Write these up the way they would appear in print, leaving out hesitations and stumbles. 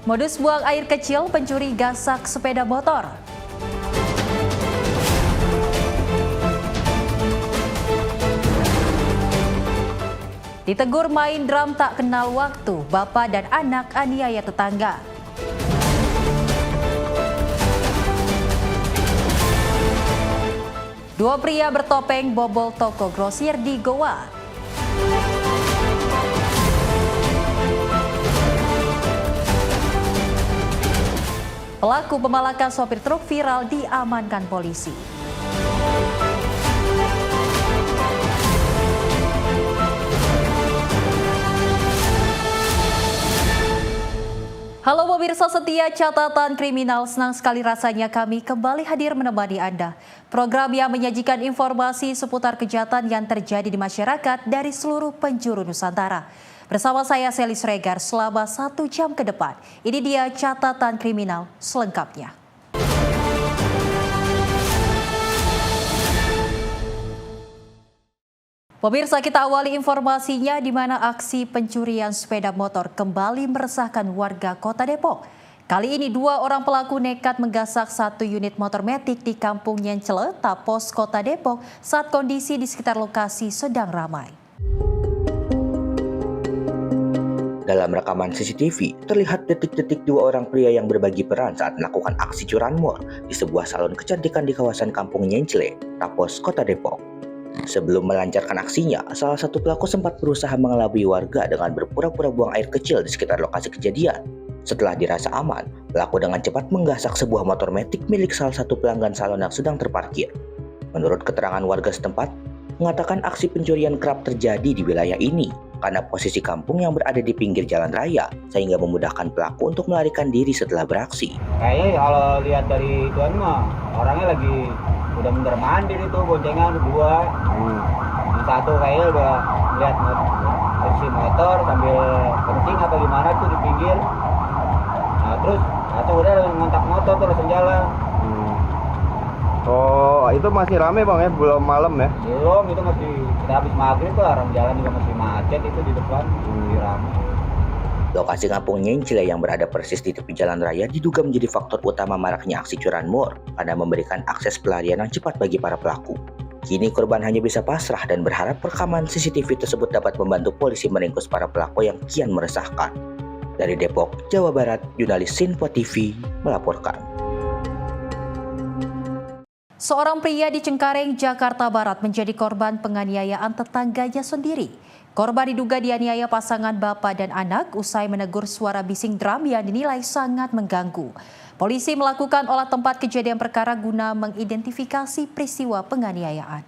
Modus buang air kecil, pencuri gasak sepeda motor. Ditegur main drum tak kenal waktu, bapak dan anak aniaya tetangga. Dua pria bertopeng bobol toko grosir di Goa. Pelaku pemalakan sopir truk viral diamankan polisi. Halo pemirsa setia catatan kriminal, senang sekali rasanya kami kembali hadir menemani Anda. Program yang menyajikan informasi seputar kejahatan yang terjadi di masyarakat dari seluruh penjuru Nusantara. Bersama saya Selis Regar selama 1 jam ke depan. Ini dia catatan kriminal selengkapnya. Pemirsa, kita awali informasinya di mana aksi pencurian sepeda motor kembali meresahkan warga Kota Depok. Kali ini 2 orang pelaku nekat menggasak 1 unit motor metik di Kampung Nyencele, Tapos, Kota Depok saat kondisi di sekitar lokasi sedang ramai. Dalam rekaman CCTV, terlihat detik-detik 2 orang pria yang berbagi peran saat melakukan aksi curanmor di sebuah salon kecantikan di kawasan Kampung Nyencele, Tapos, Kota Depok. Sebelum melancarkan aksinya, salah satu pelaku sempat berusaha mengelabui warga dengan berpura-pura buang air kecil di sekitar lokasi kejadian. Setelah dirasa aman, pelaku dengan cepat menggasak sebuah motor metik milik salah satu pelanggan salon yang sedang terparkir. Menurut keterangan warga setempat, mengatakan aksi pencurian kerap terjadi di wilayah ini karena posisi kampung yang berada di pinggir jalan raya, sehingga memudahkan pelaku untuk melarikan diri setelah beraksi. Kayaknya kalau lihat dari tuan mah, orangnya lagi udah bener mandir itu, boncengan 2. Yang satu kayaknya udah lihat posisi motor sambil kencing apa gimana tuh di pinggir. Nah terus atau udah ngontak motor terus jalan. Oh, itu masih rame bang ya? Belum malam ya? Belum, itu masih kita habis maghrib tuh, orang jalan juga masih macet itu di depan, masih rame. Lokasi Kampung Nyencele yang berada persis di tepi jalan raya diduga menjadi faktor utama maraknya aksi curanmor karena memberikan akses pelarian yang cepat bagi para pelaku. Kini korban hanya bisa pasrah dan berharap rekaman CCTV tersebut dapat membantu polisi meringkus para pelaku yang kian meresahkan. Dari Depok, Jawa Barat, jurnalis Sinpo TV melaporkan. Seorang pria di Cengkareng, Jakarta Barat menjadi korban penganiayaan tetangganya sendiri. Korban diduga dianiaya pasangan bapak dan anak usai menegur suara bising drum yang dinilai sangat mengganggu. Polisi melakukan olah tempat kejadian perkara guna mengidentifikasi peristiwa penganiayaan.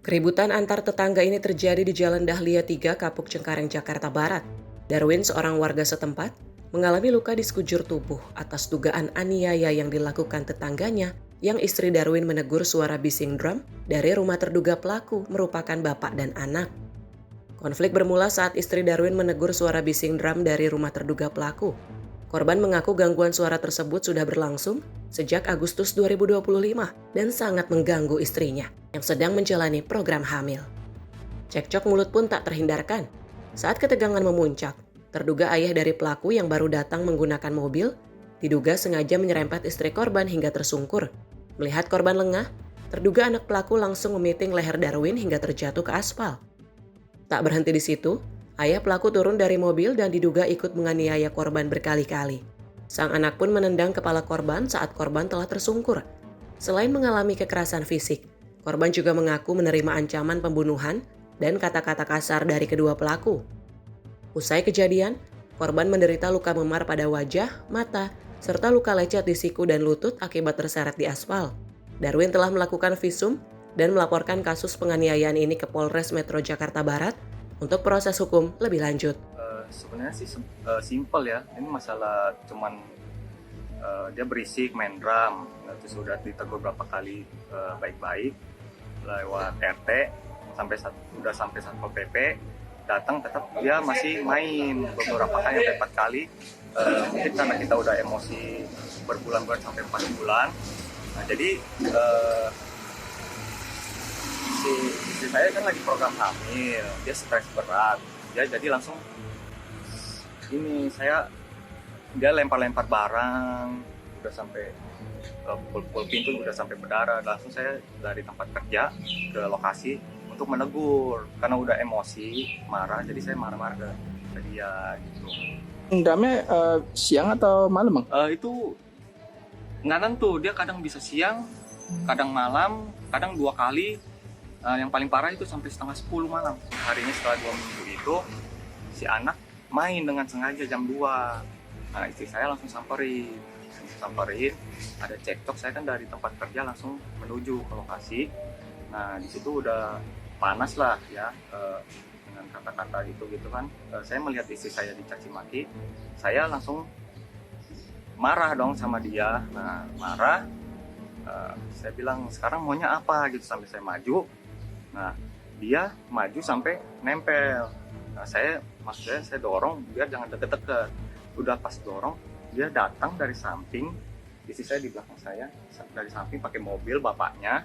Keributan antar tetangga ini terjadi di Jalan Dahlia 3, Kapuk Cengkareng, Jakarta Barat. Darwin, seorang warga setempat, mengalami luka di sekujur tubuh atas dugaan aniaya yang dilakukan tetangganya yang istri Darwin menegur suara bising drum dari rumah terduga pelaku merupakan bapak dan anak. Konflik bermula saat istri Darwin menegur suara bising drum dari rumah terduga pelaku. Korban mengaku gangguan suara tersebut sudah berlangsung sejak Agustus 2025 dan sangat mengganggu istrinya yang sedang menjalani program hamil. Cekcok mulut pun tak terhindarkan. Saat ketegangan memuncak, terduga ayah dari pelaku yang baru datang menggunakan mobil diduga sengaja menyerempet istri korban hingga tersungkur. Melihat korban lengah, terduga anak pelaku langsung memiting leher Darwin hingga terjatuh ke aspal. Tak berhenti di situ, ayah pelaku turun dari mobil dan diduga ikut menganiaya korban berkali-kali. Sang anak pun menendang kepala korban saat korban telah tersungkur. Selain mengalami kekerasan fisik, korban juga mengaku menerima ancaman pembunuhan dan kata-kata kasar dari kedua pelaku. Usai kejadian, korban menderita luka memar pada wajah, mata, serta luka lecet di siku dan lutut akibat terseret di aspal. Darwin telah melakukan visum dan melaporkan kasus penganiayaan ini ke Polres Metro Jakarta Barat untuk proses hukum lebih lanjut. Sebenarnya sih simple ya, ini masalah cuman dia berisik main drum, terus sudah ditegur berapa kali baik-baik lewat RT sampai Satpol PP datang, tetap dia masih main beberapa kali sampai 4 kali. Mungkin karena kita udah emosi berbulan-bulan sampai 4 bulan. Nah, jadi si istri saya kan lagi program hamil, dia stres berat. Ya jadi langsung ini dia lempar-lempar barang, udah sampai pukul pintu, udah sampai berdarah. Langsung saya dari tempat kerja ke lokasi untuk menegur karena udah emosi, marah. Jadi saya marah-marah ke dia gitu. Damnya siang atau malam, Bang? Itu nggak nentu, dia kadang bisa siang, kadang malam, kadang 2 kali. Yang paling parah itu sampai setengah 10 malam. Harinya setelah 2 minggu itu si anak main dengan sengaja jam 2. Nah, istri saya langsung samperin, ada cekcok. Saya kan dari tempat kerja langsung menuju ke lokasi. Nah, di situ udah panas lah ya, dengan kata-kata gitu kan. Saya melihat istri saya dicaci maki, saya langsung marah dong sama dia. Nah, marah, saya bilang sekarang maunya apa gitu, sampai saya maju. Nah, dia maju sampai nempel. Nah, saya dorong biar jangan deket-deket. Udah pas dorong, dia datang dari samping, istri saya di belakang saya, dari samping pakai mobil bapaknya,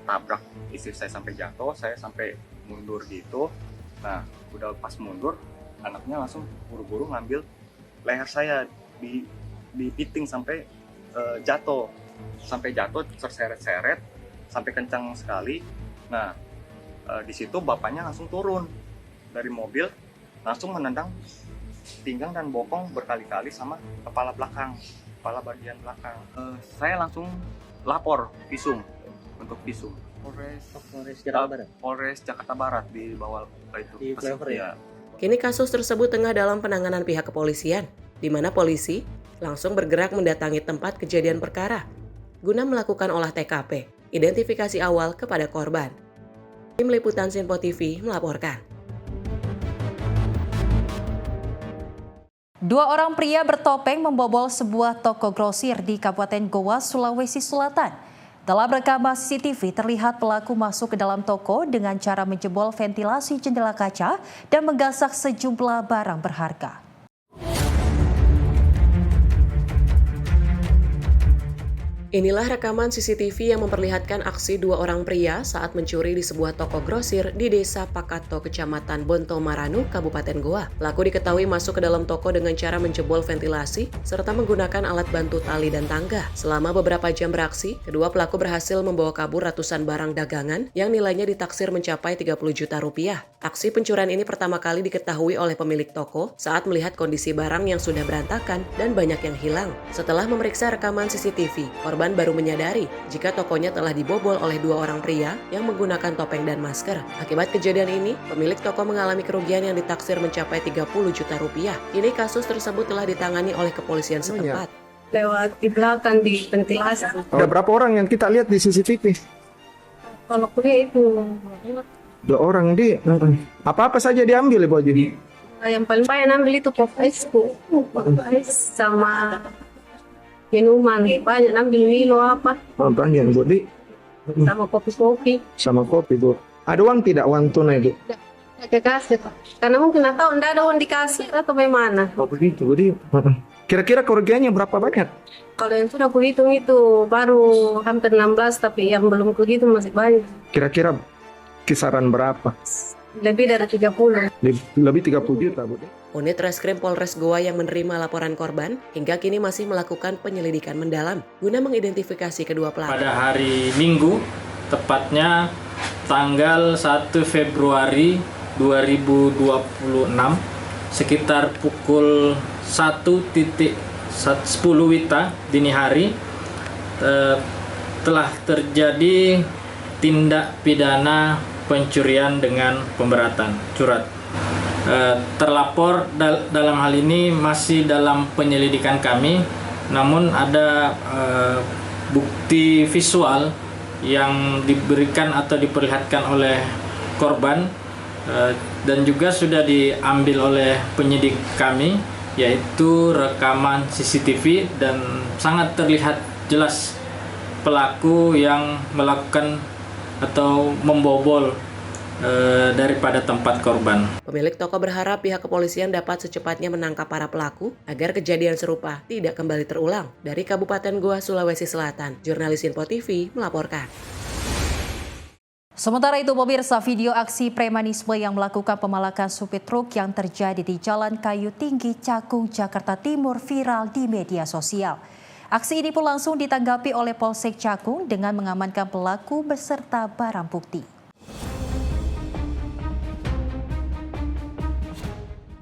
tabrak istri saya sampai jatuh, saya sampai mundur gitu. Nah, udah pas mundur, anaknya langsung buru-buru ngambil leher saya, dipiting sampai jatuh, terseret-seret, sampai kencang sekali. Nah, di situ bapaknya langsung turun dari mobil, langsung menendang pinggang dan bokong berkali-kali sama kepala bagian belakang. Saya langsung lapor untuk visum. Polres Jakarta Barat di bawah itu. Di Flavor ya. Kini kasus tersebut tengah dalam penanganan pihak kepolisian, di mana polisi langsung bergerak mendatangi tempat kejadian perkara guna melakukan olah TKP, identifikasi awal kepada korban. Tim Liputan Sinpo TV melaporkan. 2 orang pria bertopeng membobol sebuah toko grosir di Kabupaten Goa, Sulawesi Selatan. Dalam rekaman CCTV terlihat pelaku masuk ke dalam toko dengan cara menjebol ventilasi jendela kaca dan menggasak sejumlah barang berharga. Inilah rekaman CCTV yang memperlihatkan aksi 2 orang pria saat mencuri di sebuah toko grosir di Desa Pakato, Kecamatan Bonto Maranu, Kabupaten Goa. Pelaku diketahui masuk ke dalam toko dengan cara menjebol ventilasi serta menggunakan alat bantu tali dan tangga. Selama beberapa jam beraksi, kedua pelaku berhasil membawa kabur ratusan barang dagangan yang nilainya ditaksir mencapai 30 juta rupiah. Aksi pencurian ini pertama kali diketahui oleh pemilik toko saat melihat kondisi barang yang sudah berantakan dan banyak yang hilang. Setelah memeriksa rekaman CCTV, korban baru menyadari jika tokonya telah dibobol oleh 2 orang pria yang menggunakan topeng dan masker. Akibat kejadian ini, pemilik toko mengalami kerugian yang ditaksir mencapai 30 juta rupiah. Kini kasus tersebut telah ditangani oleh kepolisian setempat. Lewat di belakang di ventilasi. Ada berapa orang yang kita lihat di CCTV? Kalau kuliah itu 2 orang di. Apa-apa saja diambil ya, Bu Haji? yang paling banyak ambil itu pop ice sama minuman, banyak ambil Milo apa Banyak, Bu. sama kopi-kopi. Sama kopi, Bu. Ada uang tidak, uang tunai, Bu? Tidak kasih, karena mungkin atau tidak ada uang dikasih atau bagaimana. Oh begitu, Bu. Kira-kira kerugiannya berapa banyak? Kalau yang sudah kuhitung itu baru hampir 16, tapi yang belum kuhitung masih banyak. Kira-kira kisaran berapa? Lebih dari 30. Lebih 30 juta, Bu. Unit Reskrim Polres Goa yang menerima laporan korban hingga kini masih melakukan penyelidikan mendalam guna mengidentifikasi kedua pelaku. Pada hari Minggu, tepatnya tanggal 1 Februari 2026, sekitar pukul 1:10 WITA dini hari, telah terjadi tindak pidana pencurian dengan pemberatan curhat. Terlapor dalam hal ini masih dalam penyelidikan kami, namun ada bukti visual yang diberikan atau diperlihatkan oleh korban dan juga sudah diambil oleh penyidik kami, yaitu rekaman CCTV, dan sangat terlihat jelas pelaku yang melakukan atau membobol daripada tempat korban. Pemilik toko berharap pihak kepolisian dapat secepatnya menangkap para pelaku agar kejadian serupa tidak kembali terulang. Dari Kabupaten Goa, Sulawesi Selatan, jurnalis Sinpo TV melaporkan. Sementara itu, pemirsa, video aksi premanisme yang melakukan pemalakan supir truk yang terjadi di Jalan Kayu Tinggi, Cakung, Jakarta Timur viral di media sosial. Aksi ini pun langsung ditanggapi oleh Polsek Cakung dengan mengamankan pelaku beserta barang bukti.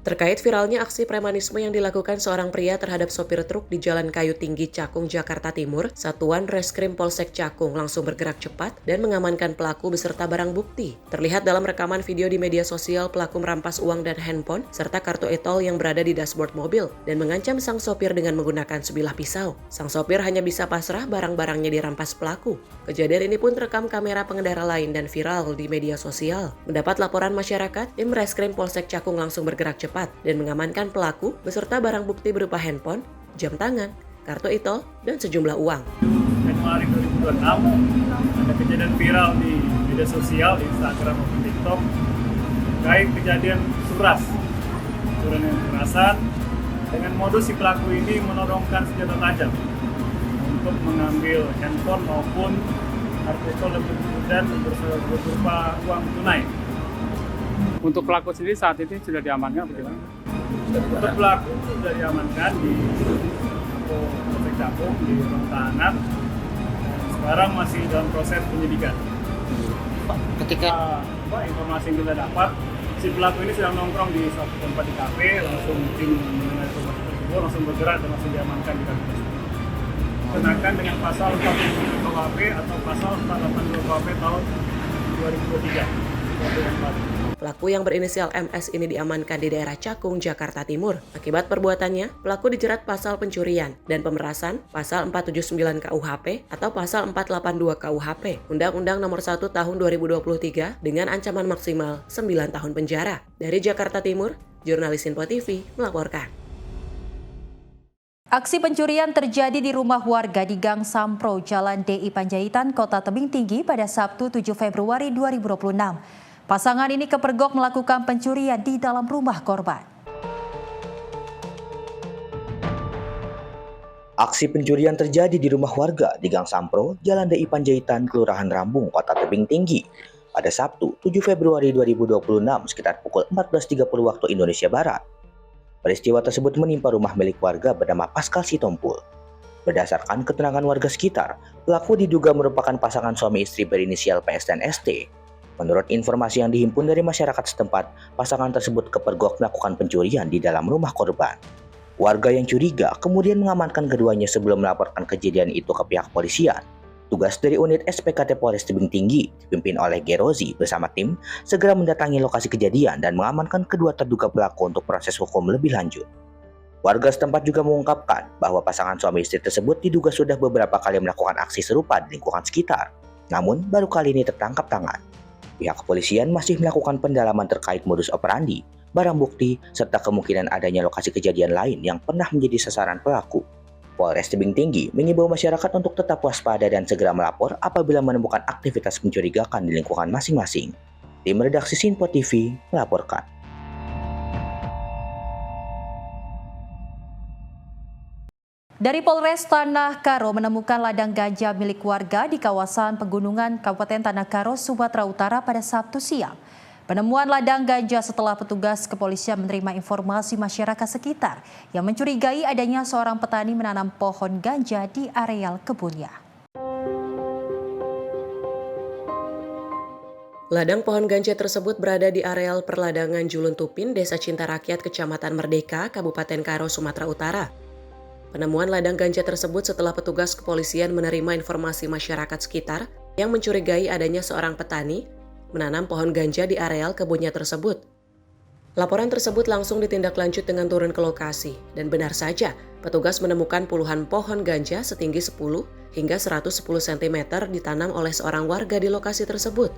Terkait viralnya aksi premanisme yang dilakukan seorang pria terhadap sopir truk di Jalan Kayu Tinggi, Cakung, Jakarta Timur, Satuan Reskrim Polsek Cakung langsung bergerak cepat dan mengamankan pelaku beserta barang bukti. Terlihat dalam rekaman video di media sosial, pelaku merampas uang dan handphone serta kartu e-tol yang berada di dashboard mobil dan mengancam sang sopir dengan menggunakan sebilah pisau. Sang sopir hanya bisa pasrah, barang-barangnya dirampas pelaku. Kejadian ini pun terekam kamera pengendara lain dan viral di media sosial. Mendapat laporan masyarakat, tim Reskrim Polsek Cakung langsung bergerak cepat dan mengamankan pelaku beserta barang bukti berupa handphone, jam tangan, kartu e-tol, dan sejumlah uang. Januari 2026 ada kejadian viral di media sosial, di Instagram maupun TikTok terkait kejadian suras yang kekerasan dengan modus si pelaku ini menodongkan senjata tajam untuk mengambil handphone maupun kartu e-tol dan berupa uang tunai. Untuk pelaku sendiri saat ini sudah diamankan bagaimana? Untuk pelaku sudah diamankan di Polsek Cakung, di ruang tahanan. Sekarang masih dalam proses penyidikan. Ketika informasi yang kita dapat, si pelaku ini sedang nongkrong di suatu tempat di kafe, langsung tim mendengar informasi tersebut langsung bergerak dan langsung diamankan di kafe tersebut. Kenakan dengan pasal 47 KUHP atau pasal 482 KUHP tahun 2023. Pelaku yang berinisial MS ini diamankan di daerah Cakung, Jakarta Timur. Akibat perbuatannya, pelaku dijerat pasal pencurian dan pemerasan, pasal 479 KUHP atau pasal 482 KUHP, Undang-Undang Nomor 1 Tahun 2023 dengan ancaman maksimal 9 tahun penjara. Dari Jakarta Timur, jurnalis Info TV melaporkan. Aksi pencurian terjadi di rumah warga di Gang Sampro, Jalan DI Panjaitan, Kota Tebing Tinggi pada Sabtu 7 Februari 2026. Pasangan ini kepergok melakukan pencurian di dalam rumah korban. Aksi pencurian terjadi di rumah warga di Gang Sampro, Jalan DI Panjaitan, Kelurahan Rambung, Kota Tebing Tinggi pada Sabtu 7 Februari 2026 sekitar pukul 14.30 waktu Indonesia Barat. Peristiwa tersebut menimpa rumah milik warga bernama Pascal Sitompul. Berdasarkan keterangan warga sekitar, pelaku diduga merupakan pasangan suami istri berinisial PS dan ST. Menurut informasi yang dihimpun dari masyarakat setempat, pasangan tersebut kepergok melakukan pencurian di dalam rumah korban. Warga yang curiga kemudian mengamankan keduanya sebelum melaporkan kejadian itu ke pihak polisian. Tugas dari unit SPKT Polres Tebing Tinggi dipimpin oleh Gerozi bersama tim segera mendatangi lokasi kejadian dan mengamankan kedua terduga pelaku untuk proses hukum lebih lanjut. Warga setempat juga mengungkapkan bahwa pasangan suami istri tersebut diduga sudah beberapa kali melakukan aksi serupa di lingkungan sekitar, namun baru kali ini tertangkap tangan. Pihak kepolisian masih melakukan pendalaman terkait modus operandi, barang bukti, serta kemungkinan adanya lokasi kejadian lain yang pernah menjadi sasaran pelaku. Polres Tebing Tinggi mengimbau masyarakat untuk tetap waspada dan segera melapor apabila menemukan aktivitas mencurigakan di lingkungan masing-masing. Tim redaksi Sinpo TV melaporkan. Dari Polres Tanah Karo menemukan ladang ganja milik warga di kawasan pegunungan Kabupaten Tanah Karo, Sumatera Utara pada Sabtu siang. Penemuan ladang ganja setelah petugas kepolisian menerima informasi masyarakat sekitar yang mencurigai adanya seorang petani menanam pohon ganja di areal kebunnya. Ladang pohon ganja tersebut berada di areal perladangan Julun Tupin, Desa Cinta Rakyat, Kecamatan Merdeka, Kabupaten Karo, Sumatera Utara. Penemuan ladang ganja tersebut setelah petugas kepolisian menerima informasi masyarakat sekitar yang mencurigai adanya seorang petani menanam pohon ganja di areal kebunnya tersebut. Laporan tersebut langsung ditindaklanjut dengan turun ke lokasi, dan benar saja petugas menemukan puluhan pohon ganja setinggi 10 hingga 110 cm ditanam oleh seorang warga di lokasi tersebut.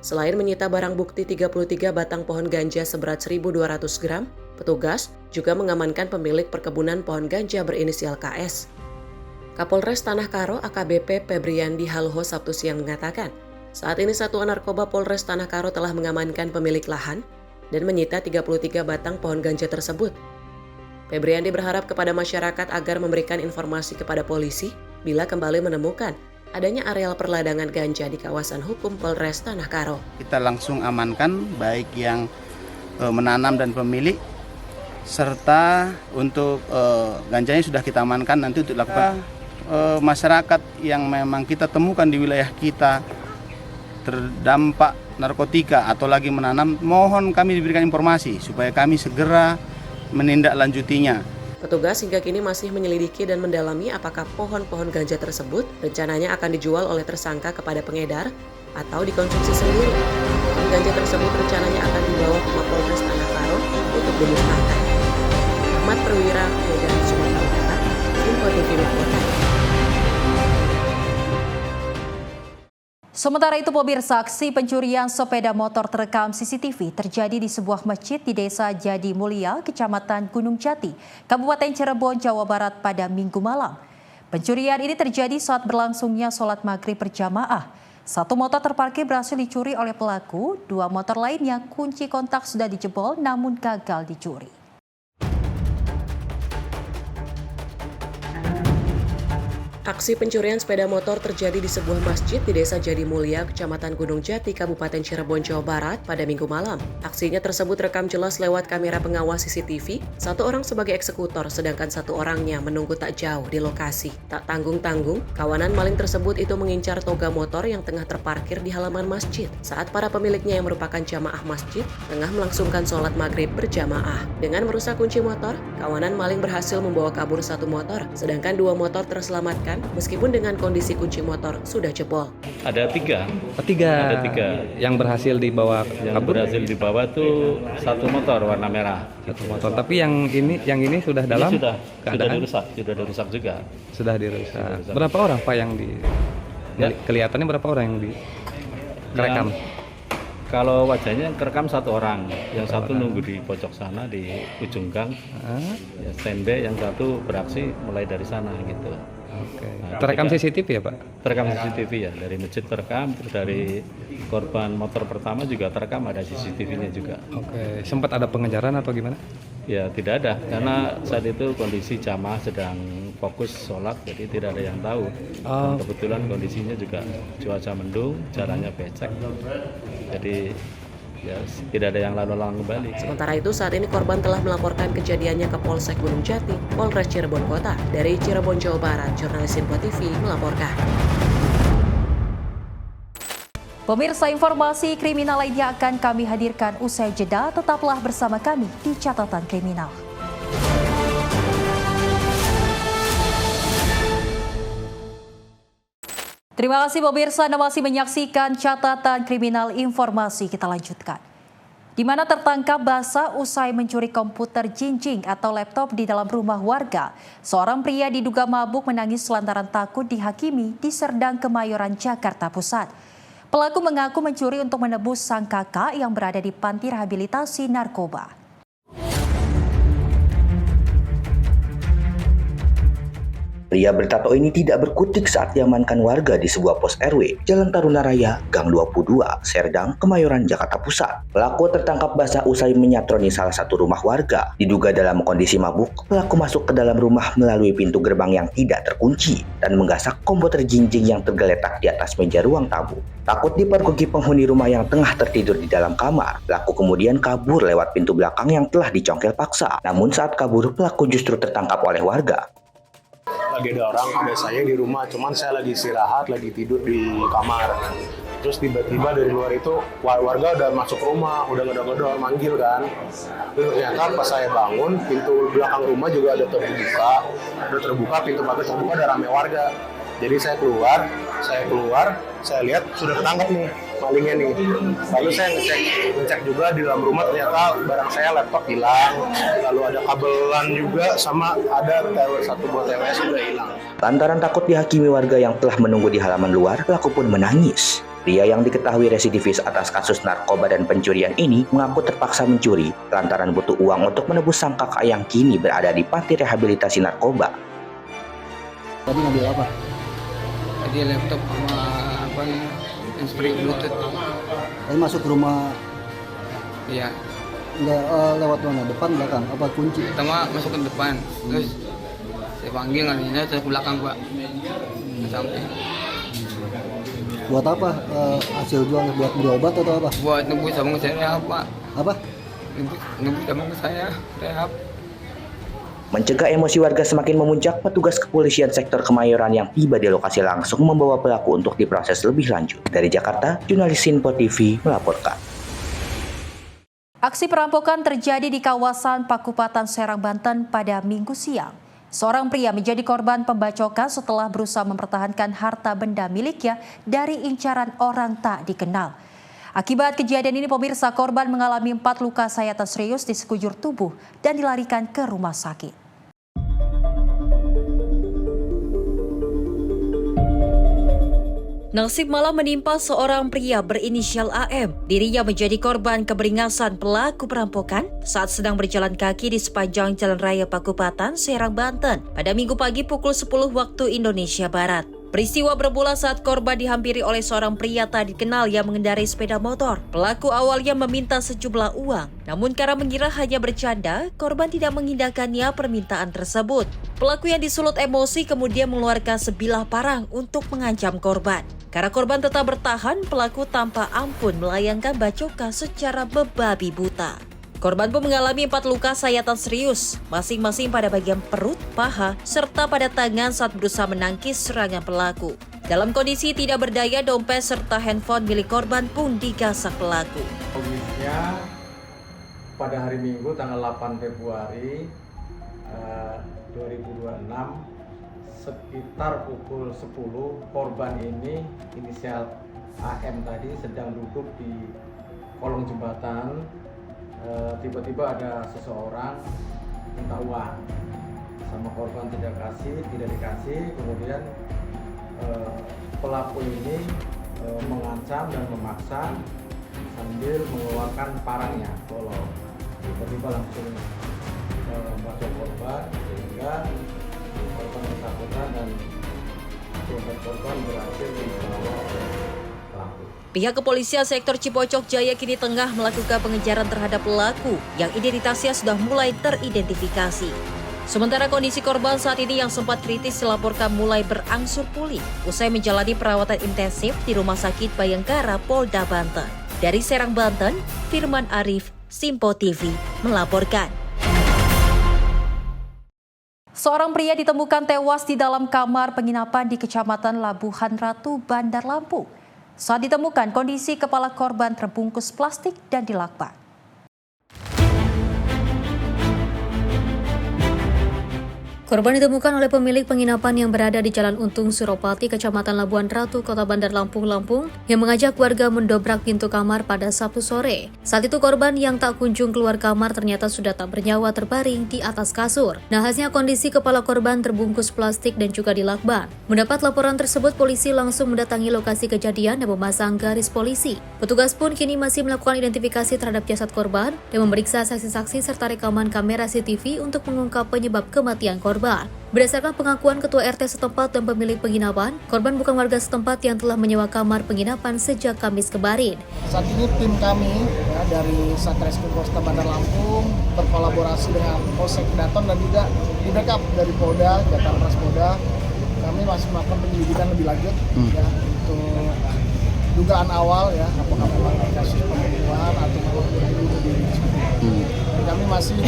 Selain menyita barang bukti 33 batang pohon ganja seberat 1.200 gram, petugas juga mengamankan pemilik perkebunan pohon ganja berinisial KS. Kapolres Tanah Karo AKBP Febriandi Halho Sabtu siang mengatakan, saat ini Satuan Narkoba Polres Tanah Karo telah mengamankan pemilik lahan dan menyita 33 batang pohon ganja tersebut. Febriandi berharap kepada masyarakat agar memberikan informasi kepada polisi bila kembali menemukan adanya areal perladangan ganja di kawasan hukum Polres Tanah Karo. Kita langsung amankan baik yang menanam dan pemilik, serta untuk ganjanya sudah kita amankan. Nanti untuk dilakukan masyarakat yang memang kita temukan di wilayah kita terdampak narkotika atau lagi menanam, mohon kami diberikan informasi supaya kami segera menindaklanjutinya. Petugas hingga kini masih menyelidiki dan mendalami apakah pohon-pohon ganja tersebut rencananya akan dijual oleh tersangka kepada pengedar atau dikonsumsi sendiri. Pohon ganja tersebut rencananya akan dibawa ke Mapolres Tanah Karo untuk dimusnahkan. Ahmad Perwira, Medan, Sumatera Utara, Info TV melaporkan. Sementara itu, pemirsa, aksi pencurian sepeda motor terekam CCTV terjadi di sebuah masjid di Desa Jadi Mulia, Kecamatan Gunung Jati, Kabupaten Cirebon, Jawa Barat pada Minggu malam. Pencurian ini terjadi saat berlangsungnya sholat maghrib berjamaah. Satu motor terparkir berhasil dicuri oleh pelaku, 2 motor lainnya kunci kontak sudah dijebol namun gagal dicuri. Aksi pencurian sepeda motor terjadi di sebuah masjid di Desa Jadi Mulia, Kecamatan Gunung Jati, Kabupaten Cirebon, Jawa Barat pada Minggu malam. Aksinya tersebut rekam jelas lewat kamera pengawas CCTV. Satu orang sebagai eksekutor, sedangkan satu orangnya menunggu tak jauh di lokasi. Tak tanggung-tanggung, kawanan maling tersebut itu mengincar toga motor yang tengah terparkir di halaman masjid. Saat para pemiliknya yang merupakan jamaah masjid tengah melangsungkan sholat maghrib berjamaah. Dengan merusak kunci motor, kawanan maling berhasil membawa kabur 1 motor, sedangkan 2 motor terselamatkan meskipun dengan kondisi kunci motor sudah jebol. Ada 3. Ada 3 yang berhasil dibawa yang kabur. berhasil dibawa tuh 1 motor warna merah. 1 motor. Tapi yang ini sudah dalam sudah keadaan? sudah dirusak juga. Sudah dirusak. Berapa orang Pak yang kelihatannya berapa orang yang kerekam? Kalau wajahnya kerekam 1 orang, yang satu nunggu di pojok sana di ujung gang, ya standby, yang satu beraksi mulai dari sana gitu. Oke. Terekam CCTV ya Pak? Terekam CCTV ya, dari masjid terekam, terus dari korban motor pertama juga terekam, ada CCTV-nya juga. Oke. Sempat ada pengejaran atau gimana? Ya tidak ada, karena saat itu kondisi jamaah sedang fokus sholat, jadi tidak ada yang tahu. Dan kebetulan kondisinya juga cuaca mendung, jalannya becek, jadi ya tidak ada yang lalu-lalang kembali. Sementara itu saat ini korban telah melaporkan kejadiannya ke Polsek Gunung Jati, Polres Cirebon Kota. Dari Cirebon, Jawa Barat, jurnalis Info TV melaporkan. Pemirsa, informasi kriminal lainnya akan kami hadirkan usai jeda. Tetaplah bersama kami di Catatan Kriminal. Terima kasih pemirsa, Anda masih menyaksikan Catatan Kriminal. Informasi kita lanjutkan. Di mana tertangkap basah usai mencuri komputer jinjing atau laptop di dalam rumah warga. Seorang pria diduga mabuk menangis lantaran takut dihakimi di Serdang, Kemayoran, Jakarta Pusat. Pelaku mengaku mencuri untuk menebus sang kakak yang berada di panti rehabilitasi narkoba. Pria bertato ini tidak berkutik saat diamankan warga di sebuah pos RW, Jalan Taruna Raya, Gang 22, Serdang, Kemayoran, Jakarta Pusat. Pelaku tertangkap basah usai menyatroni salah satu rumah warga. Diduga dalam kondisi mabuk, pelaku masuk ke dalam rumah melalui pintu gerbang yang tidak terkunci dan menggasak komputer jinjing yang tergeletak di atas meja ruang tamu. Takut dipergoki penghuni rumah yang tengah tertidur di dalam kamar, pelaku kemudian kabur lewat pintu belakang yang telah dicongkel paksa. Namun saat kabur, pelaku justru tertangkap oleh warga. Lagi ada orang, ada saya di rumah, cuman saya lagi istirahat, lagi tidur di kamar. Terus tiba-tiba dari luar itu warga udah masuk rumah, udah gedor-gedor, manggil kan. Terus ternyata pas saya bangun, pintu belakang rumah juga ada terbuka, pintu pagar terbuka, ada rame warga. Jadi saya keluar, saya lihat sudah ketangkep nih malingnya nih. Lalu saya ngecek juga di dalam rumah, ternyata barang saya laptop hilang, lalu ada kabelan juga, sama ada satu buah TWS sudah hilang. Lantaran takut dihakimi warga yang telah menunggu di halaman luar, pelaku pun menangis. Pria yang diketahui residivis atas kasus narkoba dan pencurian ini mengaku terpaksa mencuri lantaran butuh uang untuk menebus sang kakak yang kini berada di panti rehabilitasi narkoba. Tadi ngambil apa? Tadi laptop sama handsfree Bluetooth. Tadi masuk ke rumah. Iya. Nggak lewat mana? Depan, belakang? Apa kunci? Pertama masuk ke depan, terus saya panggil nggak terus ke belakang Pak. Sampai. Buat apa? Hasil jual buat beli obat atau apa? Buat nebus sama saya Pak. Apa? Nebus sama saya rehab. Mencegah emosi warga semakin memuncak, petugas kepolisian sektor Kemayoran yang tiba di lokasi langsung membawa pelaku untuk diproses lebih lanjut. Dari Jakarta, jurnalis Sinpo TV melaporkan. Aksi perampokan terjadi di kawasan Pakupatan Serang, Banten pada Minggu siang. Seorang pria menjadi korban pembacokan setelah berusaha mempertahankan harta benda miliknya dari incaran orang tak dikenal. Akibat kejadian ini, pemirsa, korban mengalami 4 luka sayatan serius di sekujur tubuh dan dilarikan ke rumah sakit. Nasib malam menimpa seorang pria berinisial AM. Dirinya menjadi korban keberingasan pelaku perampokan saat sedang berjalan kaki di sepanjang Jalan Raya Pakupatan, Serang, Banten pada Minggu pagi pukul 10 waktu Indonesia Barat. Peristiwa bermula saat korban dihampiri oleh seorang pria tak dikenal yang mengendarai sepeda motor. Pelaku awalnya meminta sejumlah uang, namun karena mengira hanya bercanda, korban tidak mengindahkannya permintaan tersebut. Pelaku yang disulut emosi kemudian mengeluarkan sebilah parang untuk mengancam korban. Karena korban tetap bertahan, pelaku tanpa ampun melayangkan bacokan secara membabi buta. Korban pun mengalami 4 luka sayatan serius, masing-masing pada bagian perut, paha, serta pada tangan saat berusaha menangkis serangan pelaku. Dalam kondisi tidak berdaya, dompet serta handphone milik korban pun digasak pelaku. Logisnya pada hari Minggu tanggal 8 Februari 2026 sekitar pukul 10, korban ini inisial AM tadi sedang duduk di kolong jembatan. Tiba-tiba ada seseorang minta uang sama korban, tidak dikasih. Kemudian pelaku ini mengancam dan memaksa sambil mengeluarkan parangnya, golok. Tiba-tiba langsung membacok korban sehingga korban ketakutan dan dompet korban berhasil dibawa oleh pelaku. Pihak kepolisian sektor Cipocok Jaya kini tengah melakukan pengejaran terhadap pelaku yang identitasnya sudah mulai teridentifikasi. Sementara kondisi korban saat ini yang sempat kritis dilaporkan mulai berangsur pulih usai menjalani perawatan intensif di Rumah Sakit Bayangkara Polda Banten. Dari Serang, Banten, Firman Arif, Sinpo TV melaporkan. Seorang pria ditemukan tewas di dalam kamar penginapan di Kecamatan Labuhan Ratu, Bandar Lampung. Saat ditemukan, kondisi kepala korban terbungkus plastik dan dilakban. Korban ditemukan oleh pemilik penginapan yang berada di Jalan Untung Suropati, Kecamatan Labuhan Ratu, Kota Bandar Lampung, yang mengajak warga mendobrak pintu kamar pada Sabtu sore. Saat itu korban yang tak kunjung keluar kamar ternyata sudah tak bernyawa terbaring di atas kasur. Nahasnya kondisi kepala korban terbungkus plastik dan juga dilakban. Mendapat laporan tersebut, polisi langsung mendatangi lokasi kejadian dan memasang garis polisi. Petugas pun kini masih melakukan identifikasi terhadap jasad korban dan memeriksa saksi-saksi serta rekaman kamera CCTV untuk mengungkap penyebab kematian korban. Berdasarkan pengakuan ketua RT setempat dan pemilik penginapan, korban bukan warga setempat yang telah menyewa kamar penginapan sejak Kamis kemarin. Saat ini tim kami dari Satreskrim Polresta Bandar Lampung berkolaborasi dengan Polsek Daton dan juga di backup dari Polda, Jakarta Polda. Kami masih melakukan penyelidikan lebih lanjut untuk dugaan awal apakah memang kasus pembunuhan atau bunuh diri. Kami masih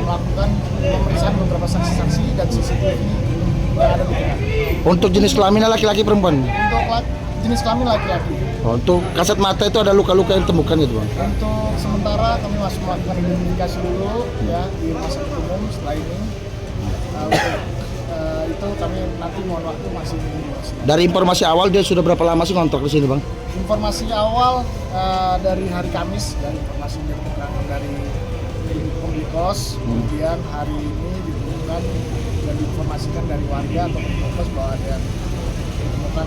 melakukan pemeriksaan beberapa saksi-saksi dan CCTV yang ada di tempat. Untuk jenis kelaminnya laki-laki perempuan? Untuk jenis kelamin laki-laki. Untuk kasat mata itu ada luka-luka yang ditemukan gitu Bang? Untuk sementara kami masih melakukan identifikasi dulu di rumah sakit umum. Setelah ini itu kami nanti mohon waktu masih menunggu. Dari informasi awal dia sudah berapa lama sih ngontrak di sini Bang? Informasi awal dari hari Kamis, dari informasi yang keterangan dari pemilik kos, kemudian hari ini ditemukan dan diinformasikan dari warga atau pemilik kos bahwa ada ditemukan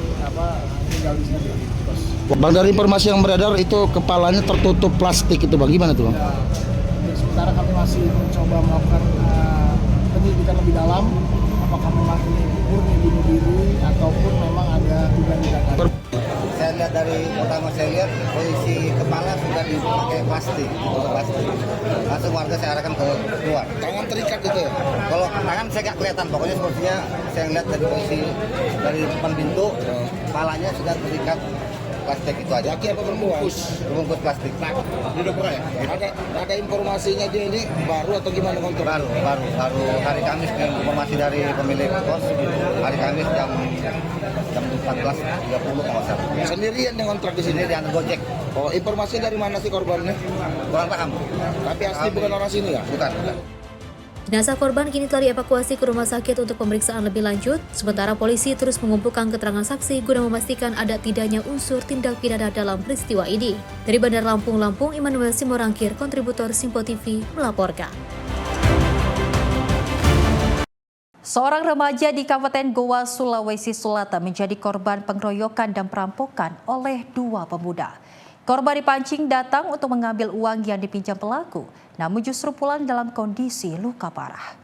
tinggal di sini di kos. Bang, dari informasi yang beredar itu kepalanya tertutup plastik itu Bang, gimana tuh Bang? Sementara kami masih mencoba melakukan penyelidikan lebih dalam apakah memang ini murni bunuh diri ataupun memang ada dugaan-dugaan. Saya lihat pertama saya lihat posisi kepala sudah dipakai plastik. Langsung warga saya arahkan ke luar. Tangan terikat gitu ya? Kalau tangan saya nggak kelihatan, pokoknya sepertinya saya lihat dari posisi dari depan pintu, kepalanya sudah terikat plastik itu aja. Laki apa perempuan? Berbungkus plastik. Di depan ya? Ada informasinya dia ini baru atau gimana kontrol? Baru hari Kamis nih, informasi dari pemilik kos hari Kamis jam 14.30 kalau nggak salah. Sendirian yang kontrak di sini? Sendirian Gojek. Oh, informasi dari mana sih korbannya? Kurang paham. Tapi asli bukan orang sini ya? Bukan. Jenazah korban kini telah dievakuasi ke rumah sakit untuk pemeriksaan lebih lanjut, sementara polisi terus mengumpulkan keterangan saksi guna memastikan ada tidaknya unsur tindak pidana dalam peristiwa ini. Dari Bandar Lampung, Immanuel Simorangkir, kontributor Simpo TV, melaporkan. Seorang remaja di Kabupaten Goa, Sulawesi Selatan menjadi korban pengeroyokan dan perampokan oleh dua pemuda. Korban dipancing datang untuk mengambil uang yang dipinjam pelaku, namun justru pulang dalam kondisi luka parah.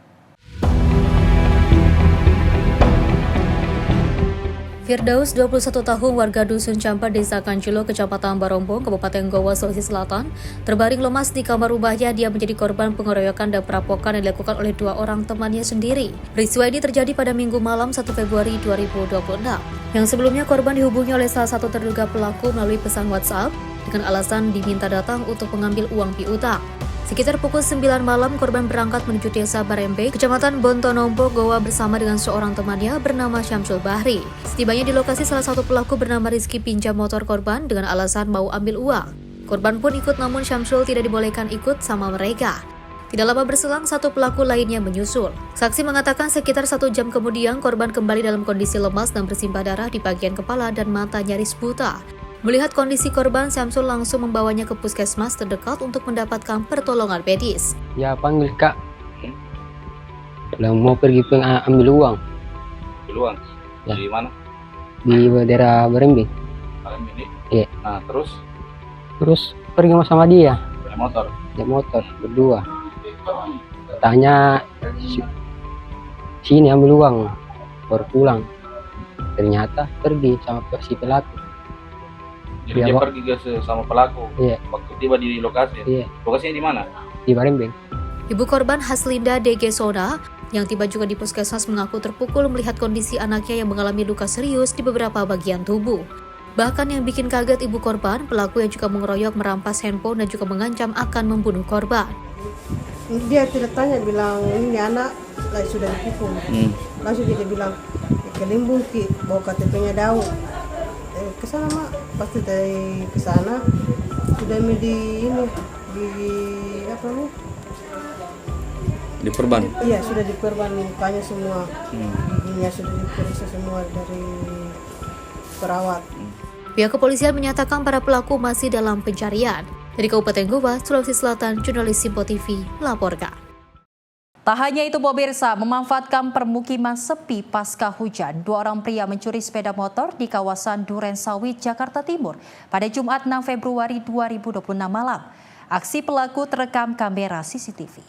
Firdaus, 21 tahun, warga Dusun Campar, Desa Kanjulo, Kecamatan Barombong, Kabupaten Goa, Sulawesi Selatan, terbaring lemas di kamar rumahnya. Dia menjadi korban pengeroyokan dan perampokan yang dilakukan oleh dua orang temannya sendiri. Peristiwa ini terjadi pada Minggu malam 1 Februari 2026. Yang sebelumnya korban dihubungi oleh salah satu terduga pelaku melalui pesan WhatsApp dengan alasan diminta datang untuk mengambil uang piutang. Sekitar pukul 9 malam, korban berangkat menuju desa Barembe, Kecamatan Bontonombo, Goa bersama dengan seorang temannya bernama Syamsul Bahri. Setibanya di lokasi, salah satu pelaku bernama Rizky pinjam motor korban dengan alasan mau ambil uang. Korban pun ikut, namun Syamsul tidak dibolehkan ikut sama mereka. Tidak lama berselang, satu pelaku lainnya menyusul. Saksi mengatakan sekitar 1 jam kemudian, korban kembali dalam kondisi lemas dan bersimbah darah di bagian kepala dan mata nyaris buta. Melihat kondisi korban, Syamsul langsung membawanya ke puskesmas terdekat untuk mendapatkan pertolongan medis. Ya, panggil kak. Mau pergi ambil uang. Ambil uang? Ya. Di mana? Di daerah Barembe. Barembe ini? Iya. Nah, terus? Terus pergi sama dia. Naik motor? Naik motor, berdua. Tanya, sini ambil uang, baru pulang. Ternyata pergi sama si pelaku. Jadi dia pergi sama pelaku. Iya. Waktu tiba di lokasi. Iya. Lokasinya di mana? Di Barembeng. Ibu korban Haslinda DG Sona yang tiba juga di puskesmas mengaku terpukul melihat kondisi anaknya yang mengalami luka serius di beberapa bagian tubuh. Bahkan yang bikin kaget ibu korban, pelaku yang juga mengeroyok, merampas handphone dan juga mengancam akan membunuh korban. Dia tidak tanya, bilang ini anak sudah dipukul. Langsung dia bilang ke Limbung ki, bawa KTP-nya Daud. Kesana mak, pasti dari kesana sudah di apa nih? Di perban? Iya, sudah di perban, mukanya semua, giginya sudah diperiksa semua dari perawat. Pihak kepolisian menyatakan para pelaku masih dalam pencarian. Dari Kabupaten Goa, Sulawesi Selatan, jurnalis Simpo TV melaporkan. Tak hanya itu, pemirsa, memanfaatkan permukiman sepi pasca hujan, dua orang pria mencuri sepeda motor di kawasan Duren Sawit, Jakarta Timur pada Jumat 6 Februari 2026 malam. Aksi pelaku terekam kamera CCTV.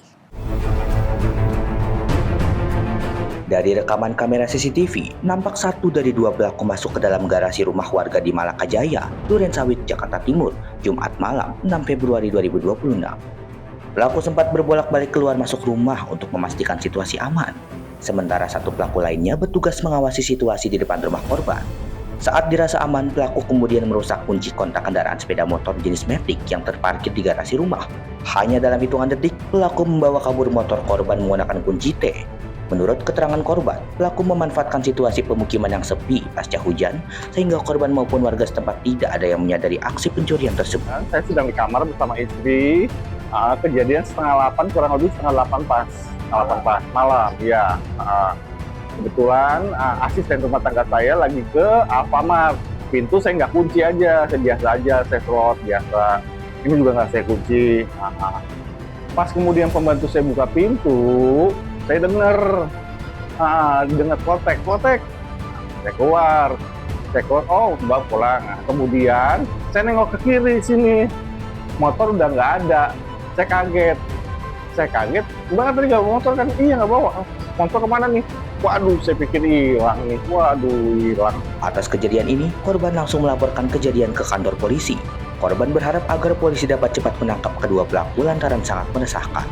Dari rekaman kamera CCTV, nampak satu dari dua pelaku masuk ke dalam garasi rumah warga di Malakajaya, Duren Sawit, Jakarta Timur, Jumat malam 6 Februari 2026. Pelaku sempat berbolak-balik keluar masuk rumah untuk memastikan situasi aman. Sementara satu pelaku lainnya bertugas mengawasi situasi di depan rumah korban. Saat dirasa aman, pelaku kemudian merusak kunci kontak kendaraan sepeda motor jenis Matic yang terparkir di garasi rumah. Hanya dalam hitungan detik, pelaku membawa kabur motor korban menggunakan kunci T. Menurut keterangan korban, pelaku memanfaatkan situasi pemukiman yang sepi pasca hujan, sehingga korban maupun warga setempat tidak ada yang menyadari aksi pencurian tersebut. Saya sedang di kamar bersama istri. Kejadian setengah 8, kurang lebih setengah 8 pas malam, ya. Kebetulan asisten rumah tangga saya lagi ke Alfamart. Pintu saya nggak kunci aja, saya biasa aja, saya slot biasa. Ini juga nggak saya kunci. Pas kemudian pembantu saya buka pintu, saya dengar klotek. Saya keluar, oh Mbak pulang. Kemudian saya nengok ke kiri sini, motor udah nggak ada. Saya kaget, Mbak tadi nggak bawa motor kan? Iya nggak bawa. Motor kemana nih? Waduh, saya pikir hilang nih. Waduh, hilang. Atas kejadian ini, korban langsung melaporkan kejadian ke kantor polisi. Korban berharap agar polisi dapat cepat menangkap kedua pelaku lantaran sangat meresahkan.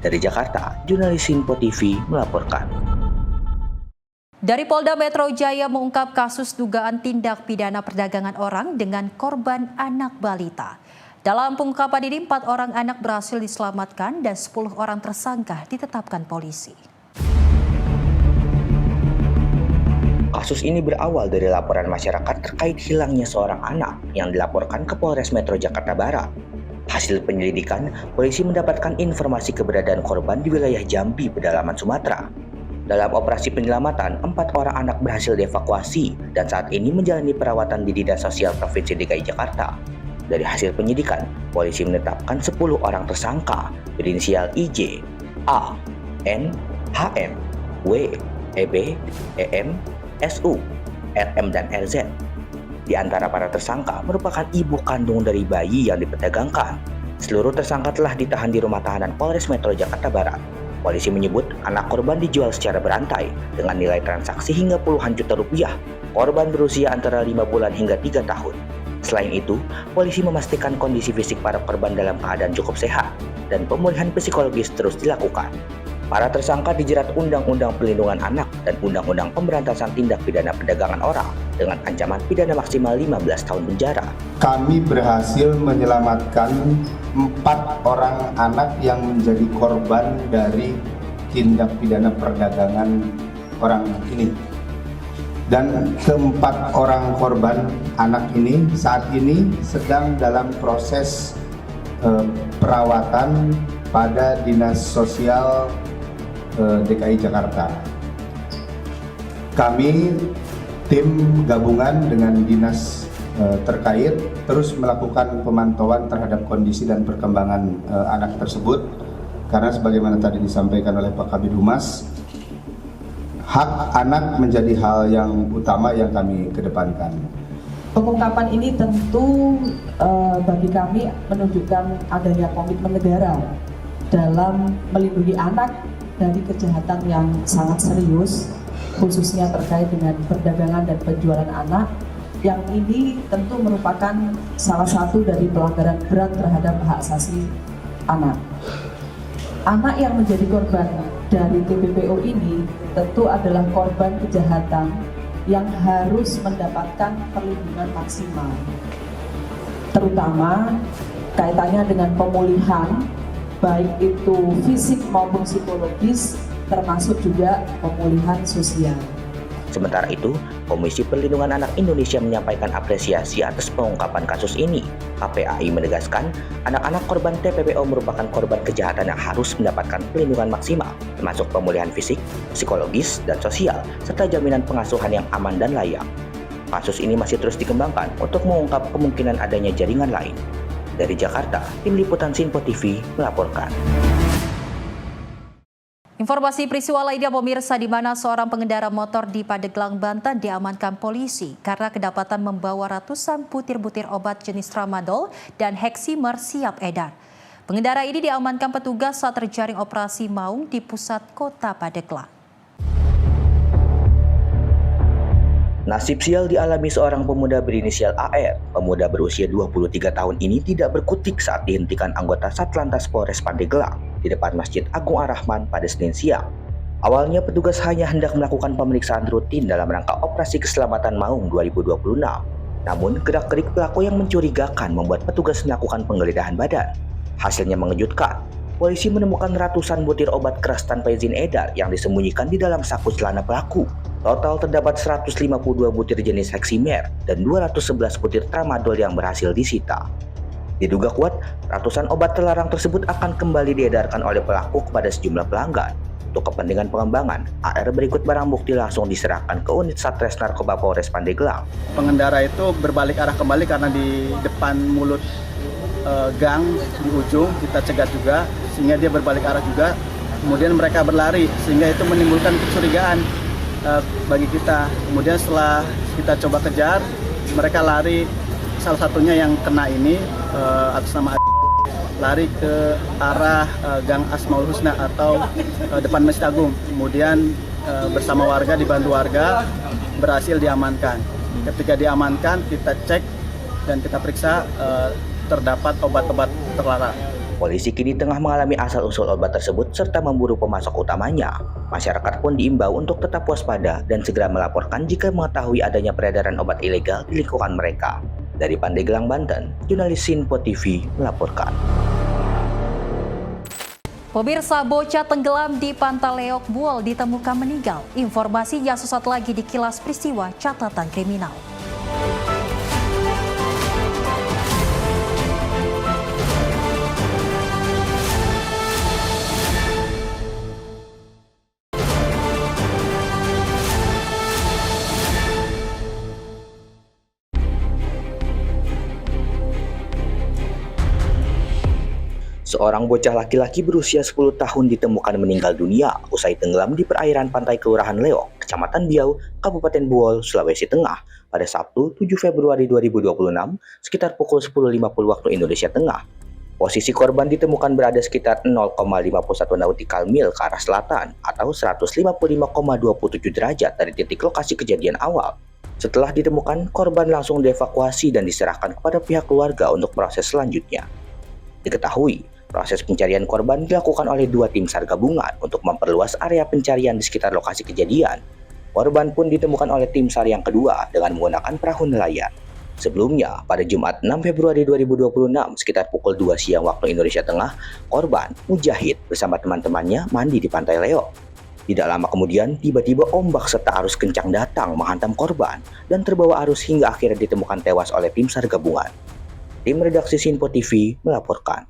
Dari Jakarta, jurnalis Simpo TV melaporkan. Dari Polda Metro Jaya mengungkap kasus dugaan tindak pidana perdagangan orang dengan korban anak balita. Dalam pengungkapan ini 4 orang anak berhasil diselamatkan dan 10 orang tersangka ditetapkan polisi. Kasus ini berawal dari laporan masyarakat terkait hilangnya seorang anak yang dilaporkan ke Polres Metro Jakarta Barat. Hasil penyelidikan, polisi mendapatkan informasi keberadaan korban di wilayah Jambi, pedalaman Sumatera. Dalam operasi penyelamatan, 4 orang anak berhasil dievakuasi dan saat ini menjalani perawatan di Dinas Sosial Provinsi DKI Jakarta. Dari hasil penyidikan, polisi menetapkan 10 orang tersangka berinisial IJ, A, N, HM, W, EB, EM, SU, RM, dan RZ. Di antara para tersangka merupakan ibu kandung dari bayi yang diperdagangkan. Seluruh tersangka telah ditahan di rumah tahanan Polres Metro Jakarta Barat. Polisi menyebut anak korban dijual secara berantai dengan nilai transaksi hingga puluhan juta rupiah. Korban berusia antara 5 bulan hingga 3 tahun. Selain itu, polisi memastikan kondisi fisik para korban dalam keadaan cukup sehat dan pemulihan psikologis terus dilakukan. Para tersangka dijerat Undang-Undang Perlindungan Anak dan Undang-Undang Pemberantasan Tindak Pidana Perdagangan Orang dengan ancaman pidana maksimal 15 tahun penjara. Kami berhasil menyelamatkan 4 orang anak yang menjadi korban dari tindak pidana perdagangan orang ini. Dan keempat orang korban anak ini saat ini sedang dalam proses perawatan pada Dinas Sosial DKI Jakarta. Kami tim gabungan dengan dinas terkait terus melakukan pemantauan terhadap kondisi dan perkembangan anak tersebut karena sebagaimana tadi disampaikan oleh Pak Kabid Humas, hak anak menjadi hal yang utama yang kami kedepankan. Pengungkapan ini tentu bagi kami menunjukkan adanya komitmen negara dalam melindungi anak dari kejahatan yang sangat serius, khususnya terkait dengan perdagangan dan penjualan anak, yang ini tentu merupakan salah satu dari pelanggaran berat terhadap hak asasi anak. Anak yang menjadi korban dari TPPO ini tentu adalah korban kejahatan yang harus mendapatkan perlindungan maksimal, terutama kaitannya dengan pemulihan, baik itu fisik maupun psikologis, termasuk juga pemulihan sosial. Sementara itu, Komisi Perlindungan Anak Indonesia menyampaikan apresiasi atas pengungkapan kasus ini. KPAI menegaskan, anak-anak korban TPPO merupakan korban kejahatan yang harus mendapatkan perlindungan maksimal, termasuk pemulihan fisik, psikologis, dan sosial, serta jaminan pengasuhan yang aman dan layak. Kasus ini masih terus dikembangkan untuk mengungkap kemungkinan adanya jaringan lain. Dari Jakarta, Tim Liputan Sinpo TV melaporkan. Informasi peristiwa lainnya pemirsa, di mana seorang pengendara motor di Pandeglang, Banten diamankan polisi karena kedapatan membawa ratusan butir-butir obat jenis tramadol dan heksimer siap edar. Pengendara ini diamankan petugas saat terjaring operasi maung di pusat kota Pandeglang. Nasib sial dialami seorang pemuda berinisial AR. Pemuda berusia 23 tahun ini tidak berkutik saat dihentikan anggota Satlantas Polres Pandeglang di depan Masjid Agung Ar-Rahman pada Senin siang. Awalnya petugas hanya hendak melakukan pemeriksaan rutin dalam rangka Operasi Keselamatan Maung 2026. Namun gerak-gerik pelaku yang mencurigakan membuat petugas melakukan penggeledahan badan. Hasilnya mengejutkan. Polisi menemukan ratusan butir obat keras tanpa izin edar yang disembunyikan di dalam saku celana pelaku. Total terdapat 152 butir jenis heksimer dan 211 butir tramadol yang berhasil disita. Diduga kuat, ratusan obat terlarang tersebut akan kembali diedarkan oleh pelaku kepada sejumlah pelanggan. Untuk kepentingan pengembangan, AR berikut barang bukti langsung diserahkan ke unit Satres Narkoba Polres Pandeglang. Pengendara itu berbalik arah kembali karena di depan mulut gang di ujung kita cegat juga, sehingga dia berbalik arah juga. Kemudian mereka berlari, sehingga itu menimbulkan kecurigaan bagi kita. Kemudian setelah kita coba kejar, mereka lari, salah satunya yang kena ini atas nama lari ke arah Gang Asmaul Husna atau depan Masjid Agung. Kemudian bersama warga, dibantu warga, berhasil diamankan. Ketika diamankan, kita cek dan kita periksa terdapat obat-obat terlarang. Polisi kini tengah mengalami asal-usul obat tersebut serta memburu pemasok utamanya. Masyarakat pun diimbau untuk tetap waspada dan segera melaporkan jika mengetahui adanya peredaran obat ilegal di lingkungan mereka. Dari Pandeglang, Banten, jurnalis Sinpo TV melaporkan. Pemirsa, bocah tenggelam di Pantai Leok Buol ditemukan meninggal. Informasinya sesaat lagi di Kilas Peristiwa Catatan Kriminal. Seorang bocah laki-laki berusia 10 tahun ditemukan meninggal dunia usai tenggelam di perairan pantai Kelurahan Leok, Kecamatan Biau, Kabupaten Buol, Sulawesi Tengah pada Sabtu 7 Februari 2026 sekitar pukul 10.50 waktu Indonesia Tengah. Posisi korban ditemukan berada sekitar 0,51 nautikal mil ke arah selatan atau 155,27 derajat dari titik lokasi kejadian awal. Setelah ditemukan, korban langsung dievakuasi dan diserahkan kepada pihak keluarga untuk proses selanjutnya. Diketahui, proses pencarian korban dilakukan oleh 2 tim SAR gabungan untuk memperluas area pencarian di sekitar lokasi kejadian. Korban pun ditemukan oleh tim SAR yang kedua dengan menggunakan perahu nelayan. Sebelumnya, pada Jumat 6 Februari 2026 sekitar pukul 2 siang waktu Indonesia Tengah, korban Mujahid bersama teman-temannya mandi di Pantai Leok. Tidak lama kemudian, tiba-tiba ombak serta arus kencang datang menghantam korban dan terbawa arus hingga akhirnya ditemukan tewas oleh tim SAR gabungan. Tim redaksi Sinpo TV melaporkan.